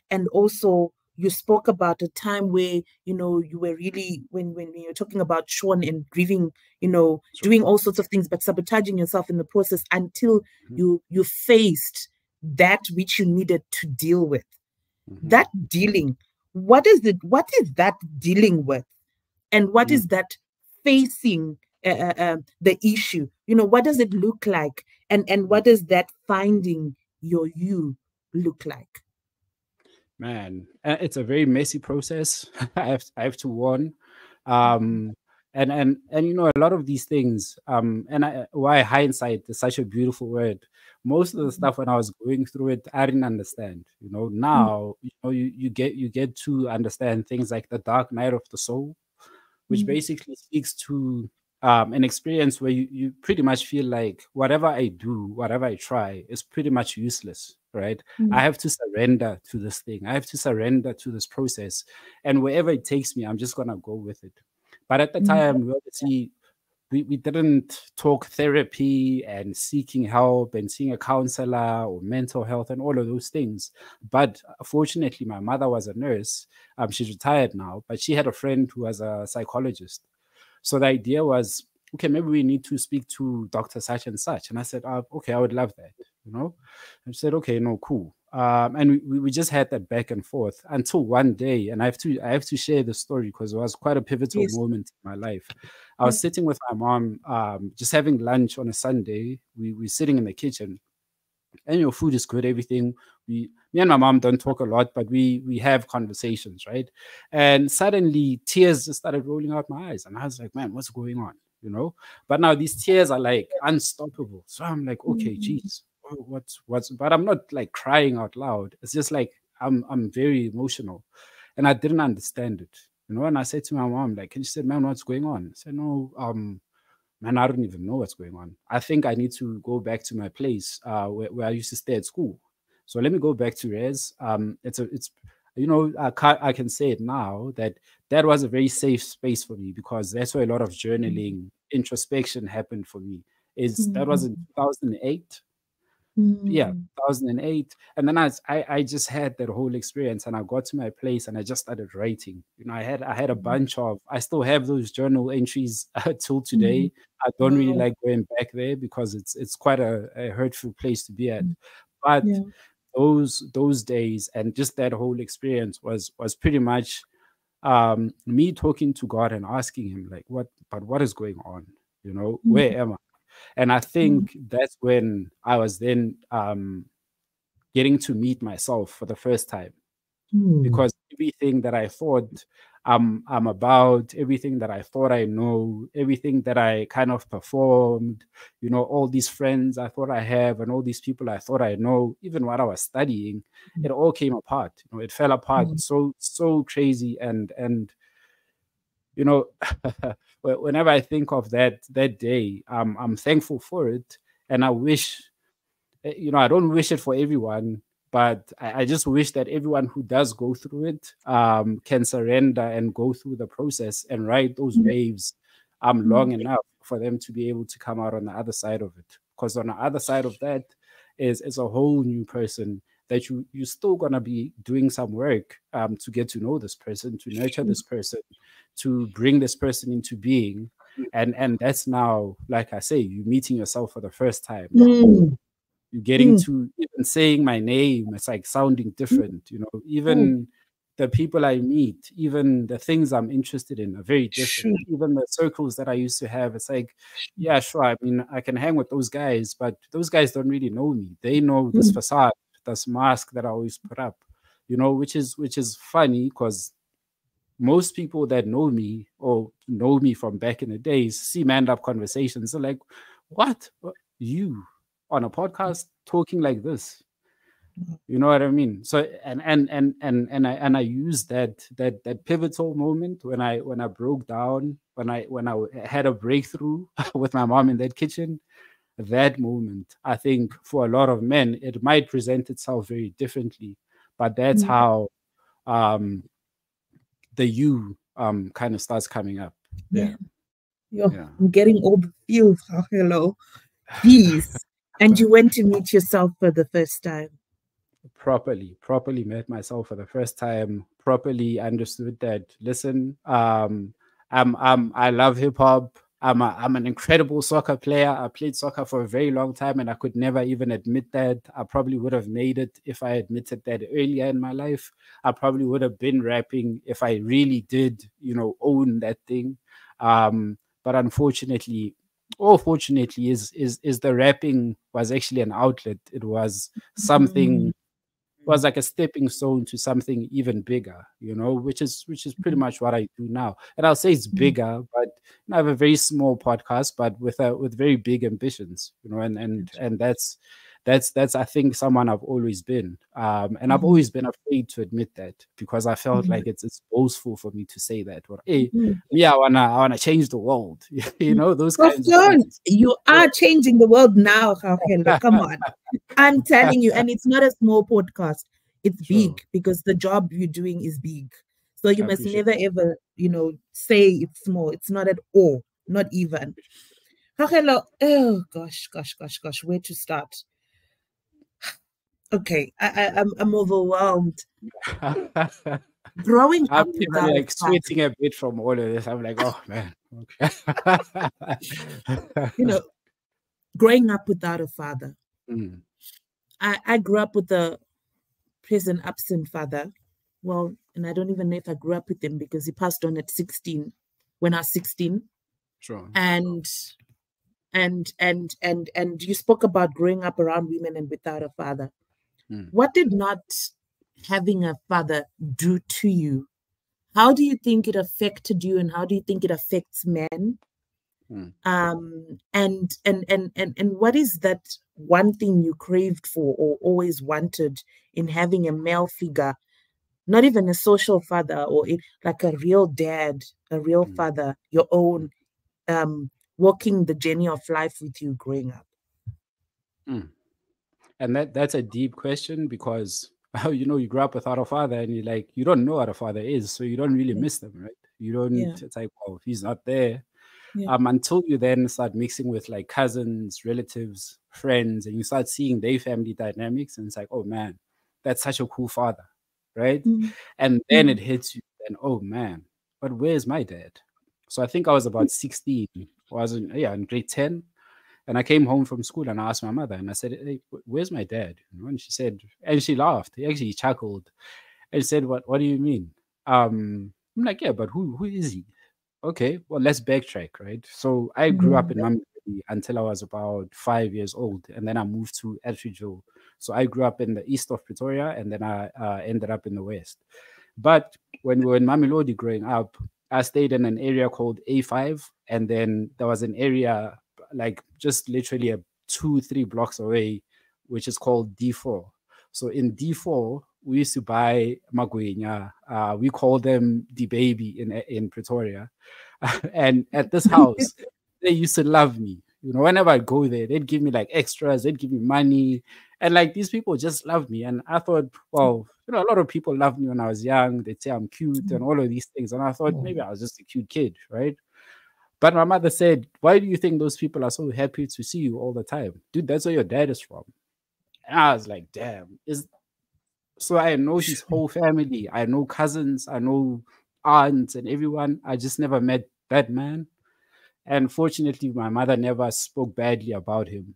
And also you spoke about a time where, you know, you were really, when you're talking about Sean and grieving, you know, Sure. doing all sorts of things but sabotaging yourself in the process until Mhm. you faced that which you needed to deal with. Mhm. That dealing, what is that dealing with, and what Mm. is that facing the issue? what does it look like? And what does that finding your you look like? Man, it's a very messy process. I have to warn. Um, and a lot of these things, and why hindsight is such a beautiful word. Most of the Mhm. stuff when I was going through it, I didn't understand. Now you get to understand things like the dark night of the soul, which Mhm. basically speaks to an experience where you pretty much feel like whatever I do, whatever I try is pretty much useless, right? I Mhm. have to surrender to this thing. I have to surrender to this process. And wherever it takes me, I'm just going to go with it. But at the Mhm. time, we obviously we didn't talk therapy and seeking help and seeing a counselor or mental health and all of those things. But fortunately, my mother was a nurse. She's retired now, but she had a friend who was a psychologist. So the idea was, okay, maybe we need to speak to Dr. Such and such. And I said, okay, I would love that, you know? And she said, okay, no, cool. And we just had that back and forth until one day, and I have to share the story because it was quite a pivotal Yes. moment in my life. I Yeah. was sitting with my mom, just having lunch on a Sunday. We're sitting in the kitchen, and your food is good, everything. Me and my mom don't talk a lot, but we have conversations, right? And suddenly tears just started rolling out my eyes, and I was like, man, what's going on, but now these tears are like unstoppable. So I'm like, okay, Mhm. geez, what's but I'm not like crying out loud. It's just like I'm very emotional, and I didn't understand it, and I said to my mom, like, and she said, man, what's going on? I said, no, man, I don't even know what's going on. I think I need to go back to my place where I used to stay at school. So let me go back to Res. I can say it now that that was a very safe space for me because that's where a lot of journaling, introspection happened for me. Is that was in Mhm. 2008? Yeah, Mhm. 2008. And then I just had that whole experience, and I got to my place and I just started writing. I had a bunch of, I still have those journal entries till Mhm. today. I don't really Wow. like going back there because it's quite a hurtful place to be at. But Yeah. those days and just that whole experience was pretty much me talking to God and asking him, like, what is going on? Where am I? And I Mhm. think that's when I was then getting to meet myself for the first time, Mhm. because everything that I thought I'm about, everything that I thought I know, everything that I kind of performed, all these friends I thought I have and all these people I thought I know, even what I was studying, it all came apart. It fell apart Mhm. so crazy. And you know whenever I think of that day, I'm thankful for it, and I wish, I don't wish it for everyone, but I just wish that everyone who does go through it can surrender and go through the process and ride those Mhm. waves Mhm. long enough for them to be able to come out on the other side of it. Because on the other side of that is a whole new person that you're still gonna be doing some work to get to know this person, to nurture this person, to bring this person into being. And that's now, like I say, you meeting yourself for the first time now. Mhm. You're getting Mhm. to even saying my name, it's like sounding different, Mhm. even the people I meet, even the things I'm interested in are very different. Sure. Even the circles that I used to have, it's like, yeah, sure, I mean, I can hang with those guys, but those guys don't really know me. They know this Mhm. facade, this mask that I always put up, which is funny because most people that know me or know me from back in the days see man up conversations. They're like, what? You on a podcast talking like this? You know what I mean? So and I use that pivotal moment when I broke down, when I had a breakthrough with my mom in that kitchen. That moment, I think, for a lot of men, it might present itself very differently, but that's Mhm. how um the you kind of starts coming up. Yeah, Yeah. Yo, yeah. I'm getting all the feels. Oh, hello. Peace. And you went to meet yourself for the first time. Properly met myself for the first time, properly understood that, listen, I love hip hop. I'm an incredible soccer player. I played soccer for a very long time, and I could never even admit that. I probably would have made it if I admitted that earlier in my life. I probably would have been rapping if I really did, own that thing. But unfortunately, or fortunately, is the rapping was actually an outlet. It was something, Mm, was like a stepping stone to something even bigger, which is pretty mm, much what I do now. And I'll say it's mm, bigger, but I have a very small podcast, but with very big ambitions, and that's I think someone I've always been. And I've mm, always been afraid to admit that because I felt mm, like it's boastful for me to say that. Or hey, mm, me, I wanna change the world, mm. those Of kinds of course, things. you are changing the world now, Kgaugelo. Come on. I'm telling you, and it's not a small podcast. It's Sure. big because the job you're doing is big. So you I must appreciate never ever, say it's small. It's not at all, not even. Kgaugelo, oh gosh, where to start? Okay, I'm overwhelmed. it. Growing I'm up even without a like father, sweating a bit from all of this. I'm like, oh man. Okay. you know, growing up without a father. Mm, I grew up with a present absent father. Well, and I don't even know if I grew up with him because he passed on at 16 when I was 16. sure. And and you spoke about growing up around women and without a father. Mm, What did not having a father do to you? How do you think it affected you and how do you think it affects men? mm, And what is that one thing you craved for or always wanted in having a male figure, not even a social father or like a real dad, a real mm, father, your own, walking the journey of life with you growing up? mm. And that's a deep question because you grew up without a father and you don't know what a father is, so you don't really Yeah, miss them, right? You don't. yeah, It's like, oh, he's not there. yeah. Until you then start mixing with like cousins, relatives, friends, and you start seeing their family dynamics, and it's like, oh man, that's such a cool father, right? Mm, And then it mm, hits you, and oh man, but where's my dad? So I think I was about 16, in grade 10, and I came home from school and I asked my mother, and I said, hey, where's my dad? And she said, and she laughed. He actually chuckled and said, what do you mean? I'm like, yeah, but who is he? Okay, well, let's backtrack, right? So I grew up mm, in Mamelodi until I was about 5 years old, and then I moved to Atteridgeville. So I grew up in the east of Pretoria, and then I ended up in the west. But when we were in Mamelodi growing up, I stayed in an area called A5, and then there was an area like just literally 2-3 blocks away, which is called D4. So in D4, we used to buy magwenya. We call them the baby in Pretoria. And at this house, they used to love me. Whenever I go there, they'd give me like extras, they'd give me money. And like these people just loved me. And I thought, well, a lot of people loved me when I was young. They'd say I'm cute and mm, all of these things. And I thought maybe mm, I was just a cute kid, right? But my mother said, why do you think those people are so happy to see you all the time? Dude, that's where your dad is from. And I was like, damn, so I know his whole family. I know cousins. I know aunts and everyone. I just never met that man. And fortunately, my mother never spoke badly about him,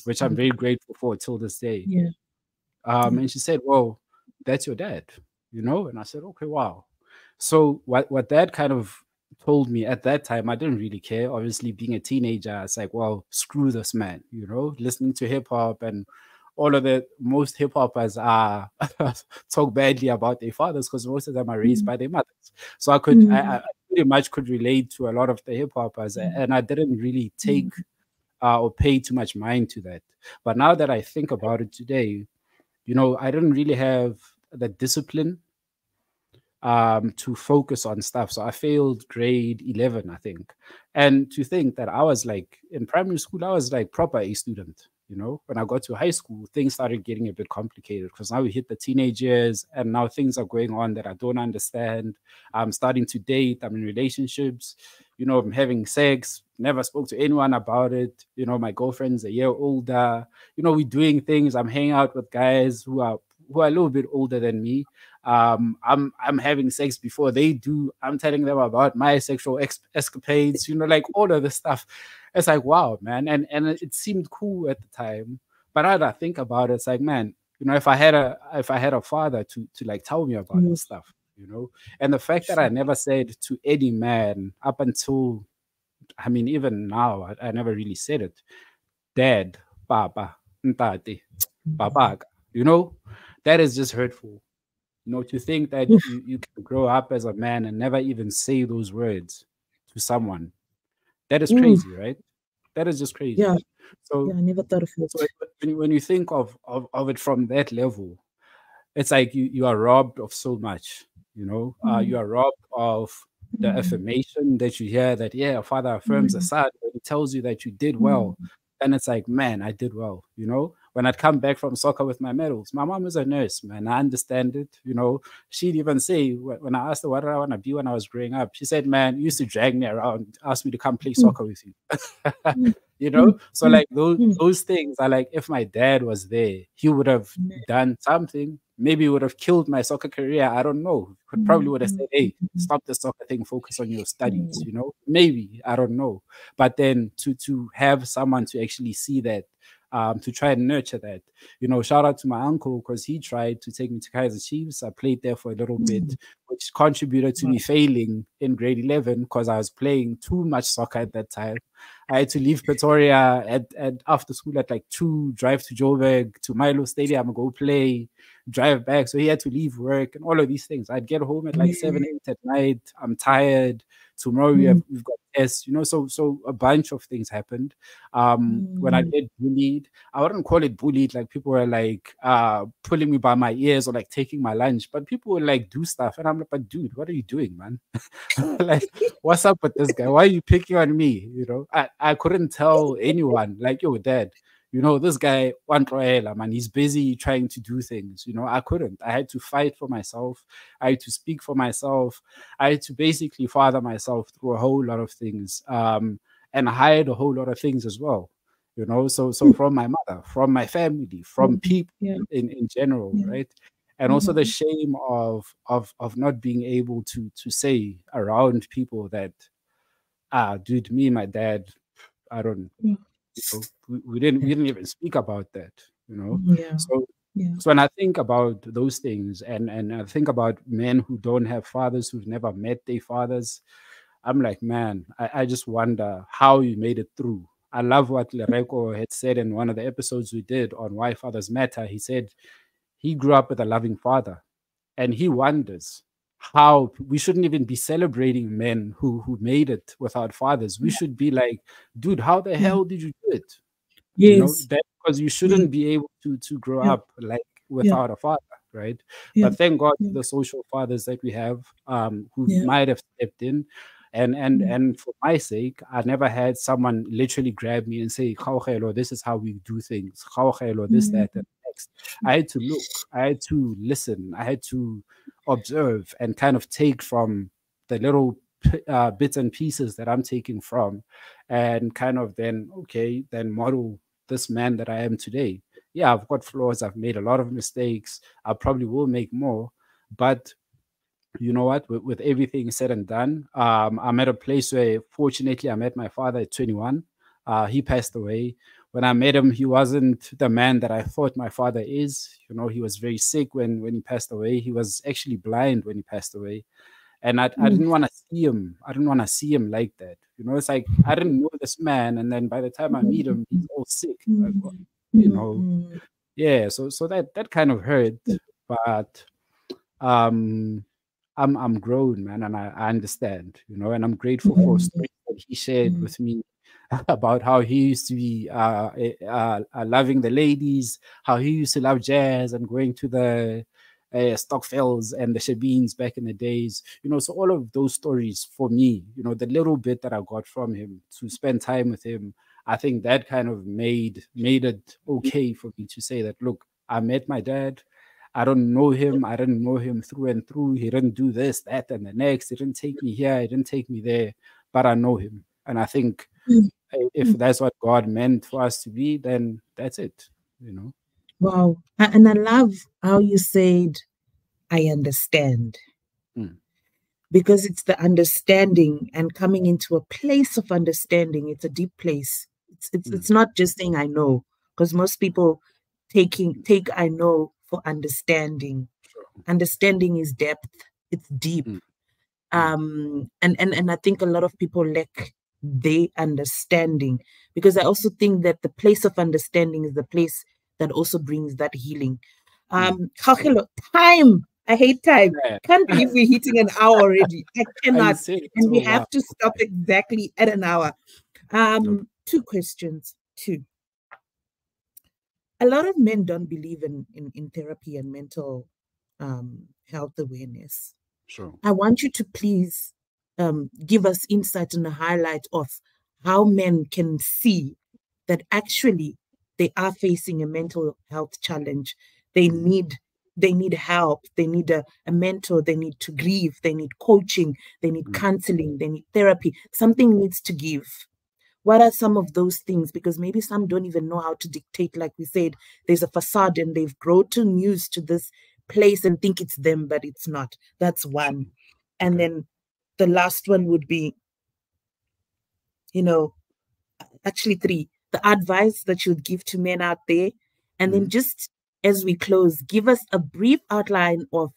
which I'm very grateful for till this day. yeah, yeah. And she said, well, that's your dad. And I said, okay, wow. So what that kind of told me at that time, I didn't really care. Obviously, being a teenager, it's like, well, screw this man, listening to hip hop and all of the most hip hoppers are talk badly about their fathers because most of them are raised Mm, by their mothers. So I mm, pretty much could relate to a lot of the hip hoppers, mm, and I didn't really take mm, or pay too much mind to that. But now that I think about it today, I didn't really have the discipline to focus on stuff. So I failed grade 11, I think. And to think that I was like in primary school, I was like proper A student. When I got to high school, things started getting a bit complicated because now we hit the teenage years and now things are going on that I don't understand. I'm starting to date, I'm in relationships, I'm having sex, never spoke to anyone about it. My girlfriend's a year older, we're doing things. I'm hanging out with guys who are a little bit older than me. I'm having sex before they do. I'm telling them about my sexual escapades, like all of this stuff. It's like, wow, man. And it seemed cool at the time. But now that I think about it, it's like, man, if I had a father to like tell me about mm, this stuff. And the fact that I never said to any man up until I mean, even now, I never really said it. Dad, Papa, Ntate, Papa. You know, that is just hurtful. You know, to think that Oof. you can grow up as a man and never even say those words to someone. That is Oof. crazy, right? That is just Yeah. crazy. So, Yeah. I never thought of it. so when you think of it from that level, it's like you are robbed of so much. You know, you Mm, are robbed of the mm, affirmation that you hear that, yeah, a father affirms a mm, son, but he tells you that you did well. mm, And it's like, man, I did well. You know, when I'd come back from soccer with my medals, my mom is a nurse, man. I understand it. You know, she'd even say, when I asked her what did I want to be when I was growing up, she said, man, you used to drag me around, ask me to come play mm, soccer with you. mm, You know, mm, so mm, like those things are like, if my dad was there, he would have done something. Maybe he would have killed my soccer career. I don't know. Could probably mm, would have mm, said, hey, mm, stop the soccer thing, focus on your studies, mm, you know? Maybe, I don't know. But then to have someone to actually see that, to try and nurture that. You know, shout out to my uncle because he tried to take me to Kaiser Chiefs. I played there for a little bit, mm. which contributed to Wow. me failing in grade 11 because I was playing too much soccer at that time. I had to leave Pretoria at after school at like 2, drive to Joburg to Milo Stadium, go play, drive back. So he had to leave work and all of these things. I'd get home at like 7, Yeah. 8 at night. I'm tired. Tomorrow Mm, we've got tests, you know. So a bunch of things happened. When I mm, get bullied, I wouldn't call it bullied, like people were like pulling me by my ears or like taking my lunch, but people would like do stuff. And I'm like, but dude, what are you doing, man? Like, what's up with this guy? Why are you picking on me? You know, I couldn't tell anyone, like, yo, dad, you know, this guy, Wantroela, man, he's busy trying to do things. You know, I couldn't. I had to fight for myself. I had to speak for myself. I had to basically father myself through a whole lot of things, and hide a whole lot of things as well. You know, so mm, from my mother, from my family, from mm. people Yeah. in general, Yeah. right? And also the Mm, shame of not being able to say around people that, dude, me and my dad, I don't, yeah. you know, we didn't even speak about that, you know. Yeah. So Yeah. so when I think about those things, and I think about men who don't have fathers, who've never met their fathers, I'm like, man, I just wonder how you made it through. I love what Lereko had said in one of the episodes we did on why fathers matter. He said he grew up with a loving father, and he wonders how we shouldn't even be celebrating men who made it without fathers. We should be like, dude, how the Yeah. hell did you do it? You know, Yes. that because you Yeah. shouldn't be able to grow Yeah. up like Yeah. without a father, right? Yeah. But thank God Yeah. for the social fathers that we have, who Yeah. might have stepped in. And and Mm, and for my sake, I never had someone literally grab me and say, Kgaugelo, this is how we do things. Kgaugelo, this, mm, that, and next. I had to look, I had to listen, I had to observe and kind of take from the little bits and pieces that I'm taking from, and kind of then, okay, then model this man that I am today. Yeah, I've got flaws, I've made a lot of mistakes, I probably will make more, but you know what, with everything said and done, I'm at a place where fortunately I met my father at 21. He passed away. When I met him, he wasn't the man that I thought my father is. You know, he was very sick when he passed away. He was actually blind when he passed away, and I mm, didn't want to see him. I didn't want to see him like that. You know, it's like I didn't know this man, and then by the time I meet him, he's all sick. Like, mm, you mm, know, mm, yeah. So that kind of hurt, but um, I'm grown, man, and I understand. You know, and I'm grateful for mm, stories that he shared mm, with me about how he used to be loving the ladies, how he used to love jazz and going to the Stockfells and the Shabines back in the days. You know, so all of those stories for me, you know, the little bit that I got from him to spend time with him, I think that kind of made it okay for me to say that, look, I met my dad. I don't know him. I didn't know him through and through. He didn't do this, that, and the next. He didn't take me here. He didn't take me there. But I know him. And I think mm, if mm. that's what God meant for us to be, then that's it. You know. Wow. And I love how you said, I understand, Mm, because it's the understanding and coming into a place of understanding. It's a deep place. It's mm, not just saying I know, because most people take I know for understanding. sure. Understanding is depth. It's deep. Mm, mm, And I think a lot of people lack they understanding, because I also think that the place of understanding is the place that also brings that healing. Kgaugelo, time. I hate time. Yeah. Can't believe we're hitting an hour already. I I cannot. say, And we oh have wow. to stop exactly at an hour. Nope. Two questions. Two. A lot of men don't believe in therapy and mental health awareness. Sure. I want you to please give us insight and a highlight of how men can see that actually they are facing a mental health challenge. They need they need help. They need a mentor. They need to grieve. They need coaching. They need counseling. They need therapy. Something needs to give. What are some of those things? Because maybe some don't even know how to dictate. Like we said, there's a facade and they've grown used to this place and think it's them, but it's not. That's one. And Okay. then the last one would be, you know, actually three, the advice that you'd give to men out there. And then just as we close, give us a brief outline of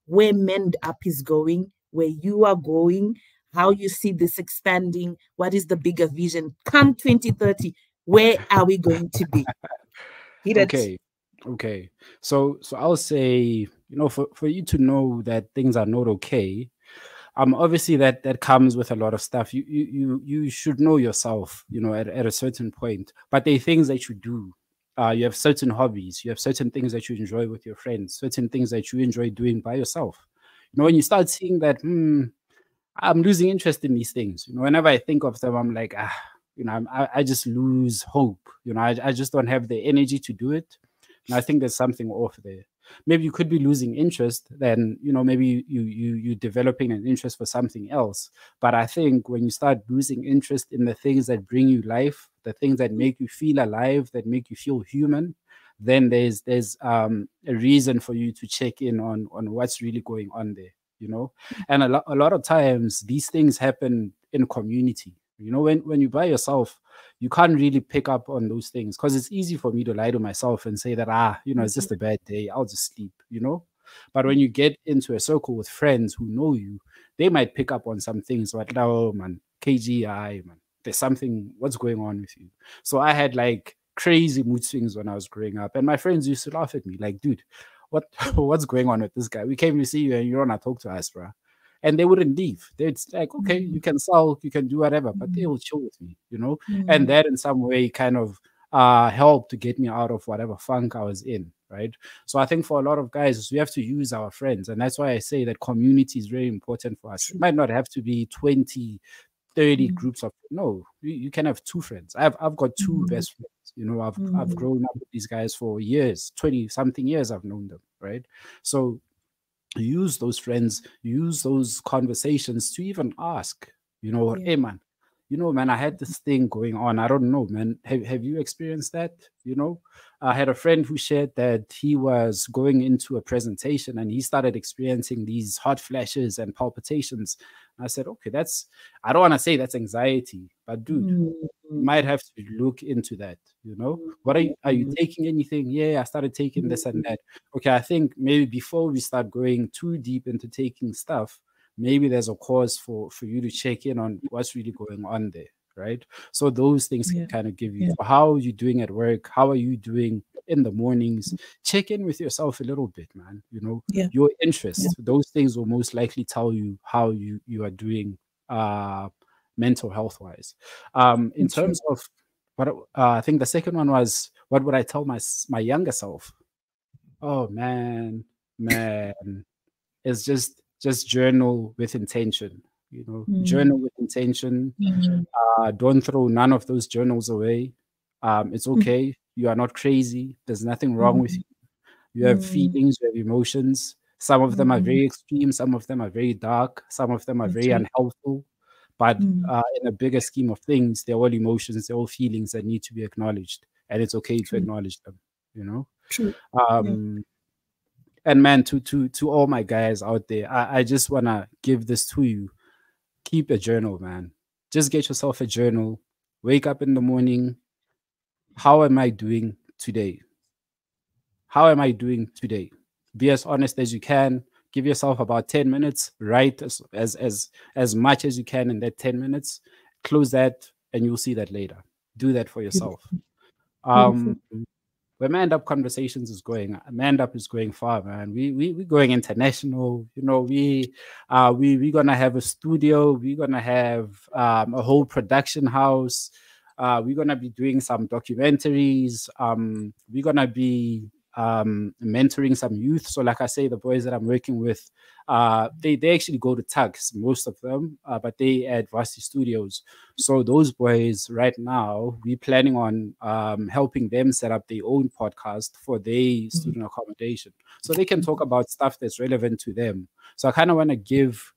where Mend Up is going, where you are going, how you see this expanding, what is the bigger vision? Come 2030, where are we going to be? Hit it. Okay. Okay. So I'll say, for you to know that things are not okay, obviously that comes with a lot of stuff. You should know yourself, at a certain point. But there are things that you do. You have certain hobbies, you have certain things that you enjoy with your friends, certain things that you enjoy doing by yourself. When you start seeing that, I'm losing interest in these things. Whenever I think of them, I'm like, I just lose hope. I just don't have the energy to do it. And I think there's something off there. Maybe you could be losing interest, then maybe you developing an interest for something else. But I think when you start losing interest in the things that bring you life, the things that make you feel alive, that make you feel human, then there's a reason for you to check in on what's really going on there. And a lot of times these things happen in community. When you're by yourself, you can't really pick up on those things, because it's easy for me to lie to myself and say that it's just a bad day, I'll just sleep. But when you get into a circle with friends who know you, they might pick up on some things like, oh man, KGI, man, there's something, what's going on with you? So I had like crazy mood swings when I was growing up, and my friends used to laugh at me like, dude, what's going on with this guy? We came to see you and you don't want to talk to us, bro. And they wouldn't leave. They'd like, okay, you can sulk, you can do whatever, but they will chill with me. And that in some way kind of helped to get me out of whatever funk I was in, right? So I think for a lot of guys, we have to use our friends. And that's why I say that community is very important for us. It might not have to be 20, 30 groups of, no, you can have two friends. I've got two best friends. I've grown up with these guys for years, 20 something years I've known them, right? So use those friends, use those conversations to even ask, hey man, man, I had this thing going on. I don't know, man. Have you experienced that? I had a friend who shared that he was going into a presentation and he started experiencing these hot flashes and palpitations. And I said, okay, I don't want to say that's anxiety, but dude, you might have to look into that. What are you taking anything? Yeah, I started taking this and that. Okay, I think maybe before we start going too deep into taking stuff, maybe there's a cause for you to check in on what's really going on there, right? So those things can kind of give you, so how are you doing at work? How are you doing in the mornings? Check in with yourself a little bit, man. Your interests, those things will most likely tell you how you are doing mental health wise. In terms of what I think the second one was, what would I tell my younger self? Oh man, it's just journal with intention. Journal with intention. Don't throw none of those journals away. It's okay. You are not crazy. There's nothing wrong with you. You have feelings, you have emotions. Some of them are very extreme. Some of them are very dark. Some of them are very unhelpful. But in a bigger scheme of things, they're all emotions, they're all feelings that need to be acknowledged. And it's okay to acknowledge them. True. And man, to all my guys out there, I just want to give this to you. Keep a journal, man. Just get yourself a journal. Wake up in the morning. How am I doing today? How am I doing today? Be as honest as you can. Give yourself about 10 minutes. Write as much as you can in that 10 minutes. close that and you'll see that later. Do that for yourself. Beautiful. Where Man Up Conversations is going, Man Up is going far, man. We going international. You know, we gonna have a studio. We're gonna have a whole production house. We're gonna be doing some documentaries. We're gonna be mentoring some youth. So, like I say, the boys that I'm working with, they actually go to Tugs, most of them, but they at Varsity Studios. So those boys right now, we're planning on helping them set up their own podcast for their student accommodation, so they can talk about stuff that's relevant to them. So I kind of want to give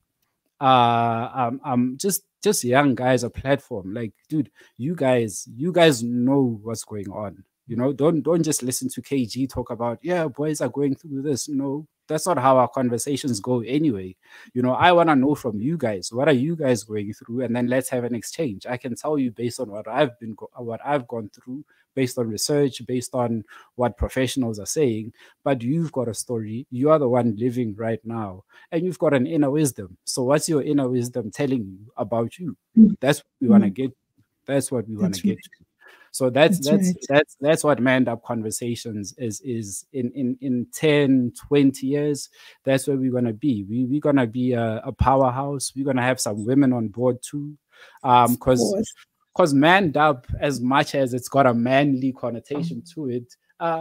just young guys a platform. Like, dude, you guys know what's going on. You know, don't just listen to KG talk about, yeah, boys are going through this. No, that's not how our conversations go anyway. You know, I want to know from you guys, what are you guys going through, and then let's have an exchange. I can tell you based on what I've gone through, based on research, based on what professionals are saying. But you've got a story. You are the one living right now, and you've got an inner wisdom. So what's your inner wisdom telling you about you? That's what we want to get. That's what we want to get to. So that's what Man Up Conversations is in 10, 20 years. That's where we're gonna be. We're gonna be a powerhouse. We're gonna have some women on board too. Because Man Up, as much as it's got a manly connotation to it,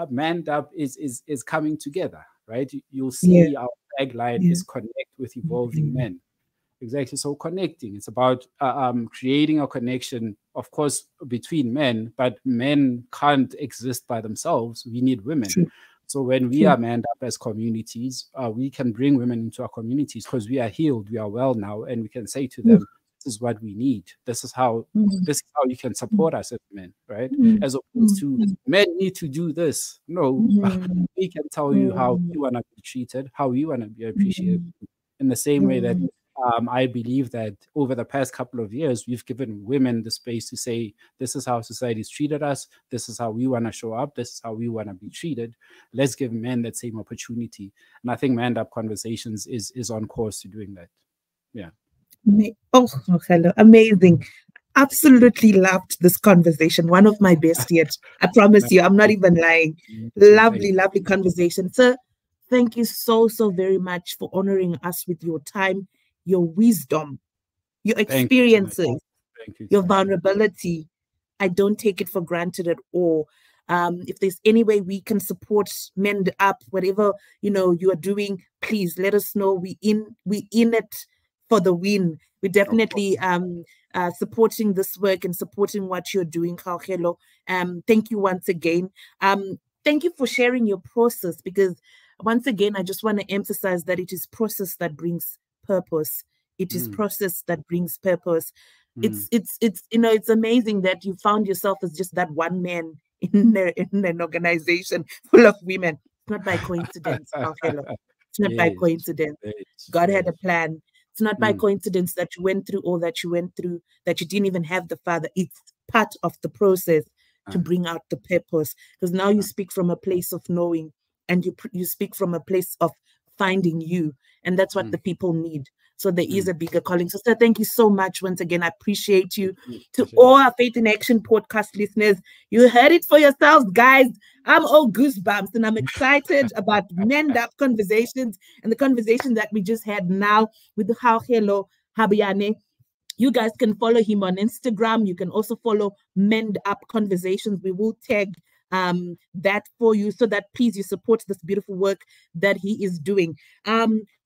Man Up is coming together, right? You'll see our tagline is connect with evolving men. Exactly. So connecting, it's about creating a connection, of course, between men, but men can't exist by themselves. We need women. True. So when we are manned up as communities, we can bring women into our communities because we are healed, we are well now, and we can say to them, this is what we need. This is how you can support us as men, right? As opposed to men need to do this. No, we can tell you how we want to be treated, how we want to be appreciated. In the same way that I believe that over the past couple of years, we've given women the space to say, this is how society's treated us. This is how we want to show up. This is how we want to be treated. Let's give men that same opportunity. And I think Man Up Conversations is on course to doing that. Yeah. Oh, hello. Amazing. Absolutely loved this conversation. One of my best yet. I promise you, I'm not even lying. Lovely, lovely conversation. Sir, thank you so very much for honoring us with your time, your wisdom, your experiences, your vulnerability. I don't take it for granted at all. If there's any way we can support Men Up, whatever you are doing, please let us know. We in it for the win. We're definitely supporting this work and supporting what you're doing, Kgaugelo. Thank you once again. Thank you for sharing your process, because once again, I just want to emphasize that it is process that brings purpose. It is process that brings purpose. It's it's amazing that you found yourself as just that one man in an organization full of women. It's not by coincidence, Kgaugelo. It's not by coincidence. God had a plan. It's not by coincidence that you went through all that you went through, that you didn't even have the father. It's part of the process to bring out the purpose. Because now you speak from a place of knowing, and you speak from a place of finding you, and that's what the people need. So there is a bigger calling. So, sir, thank you so much once again. I appreciate you. To all our Faith in Action podcast listeners, you heard it for yourselves, guys. I'm all goosebumps, and I'm excited about Men Up Conversations and the conversation that we just had now with the Kgaugelo Habyane. You guys can follow him on Instagram. You can also follow Men Up Conversations. We will tag that for you, so that please you support this beautiful work that he is doing.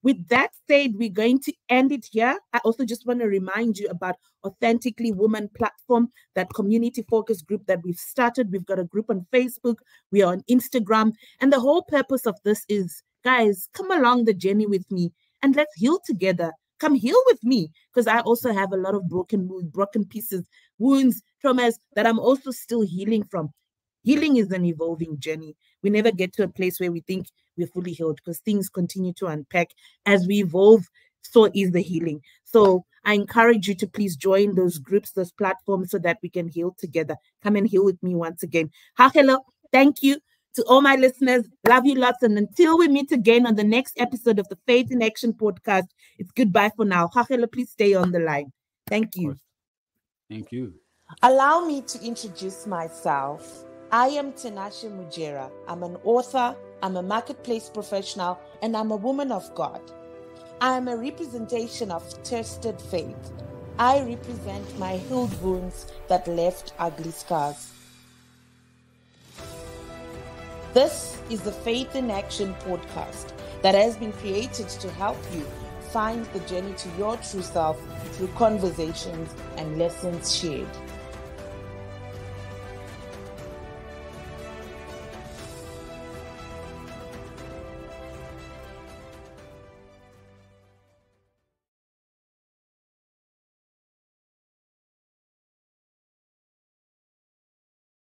With that said, we're going to end it here. I also just want to remind you about Authentically Woman platform, that community focus group that we've started. We've got a group on Facebook. We are on Instagram. And the whole purpose of this is, guys, come along the journey with me and let's heal together. Come heal with me, because I also have a lot of broken pieces, wounds, traumas that I'm also still healing from. Healing is an evolving journey. We never get to a place where we think we're fully healed, because things continue to unpack. As we evolve, so is the healing. So I encourage you to please join those groups, those platforms, so that we can heal together. Come and heal with me once again. Kgaugelo, thank you. To all my listeners, love you lots. And until we meet again on the next episode of the Faith in Action podcast, it's goodbye for now. Kgaugelo, please stay on the line. Thank you. Thank you. Allow me to introduce myself. I am Tinashe Mujera. I'm an author, I'm a marketplace professional, and I'm a woman of God. I am a representation of tested faith. I represent my healed wounds that left ugly scars. This is the Faith in Action podcast that has been created to help you find the journey to your true self through conversations and lessons shared.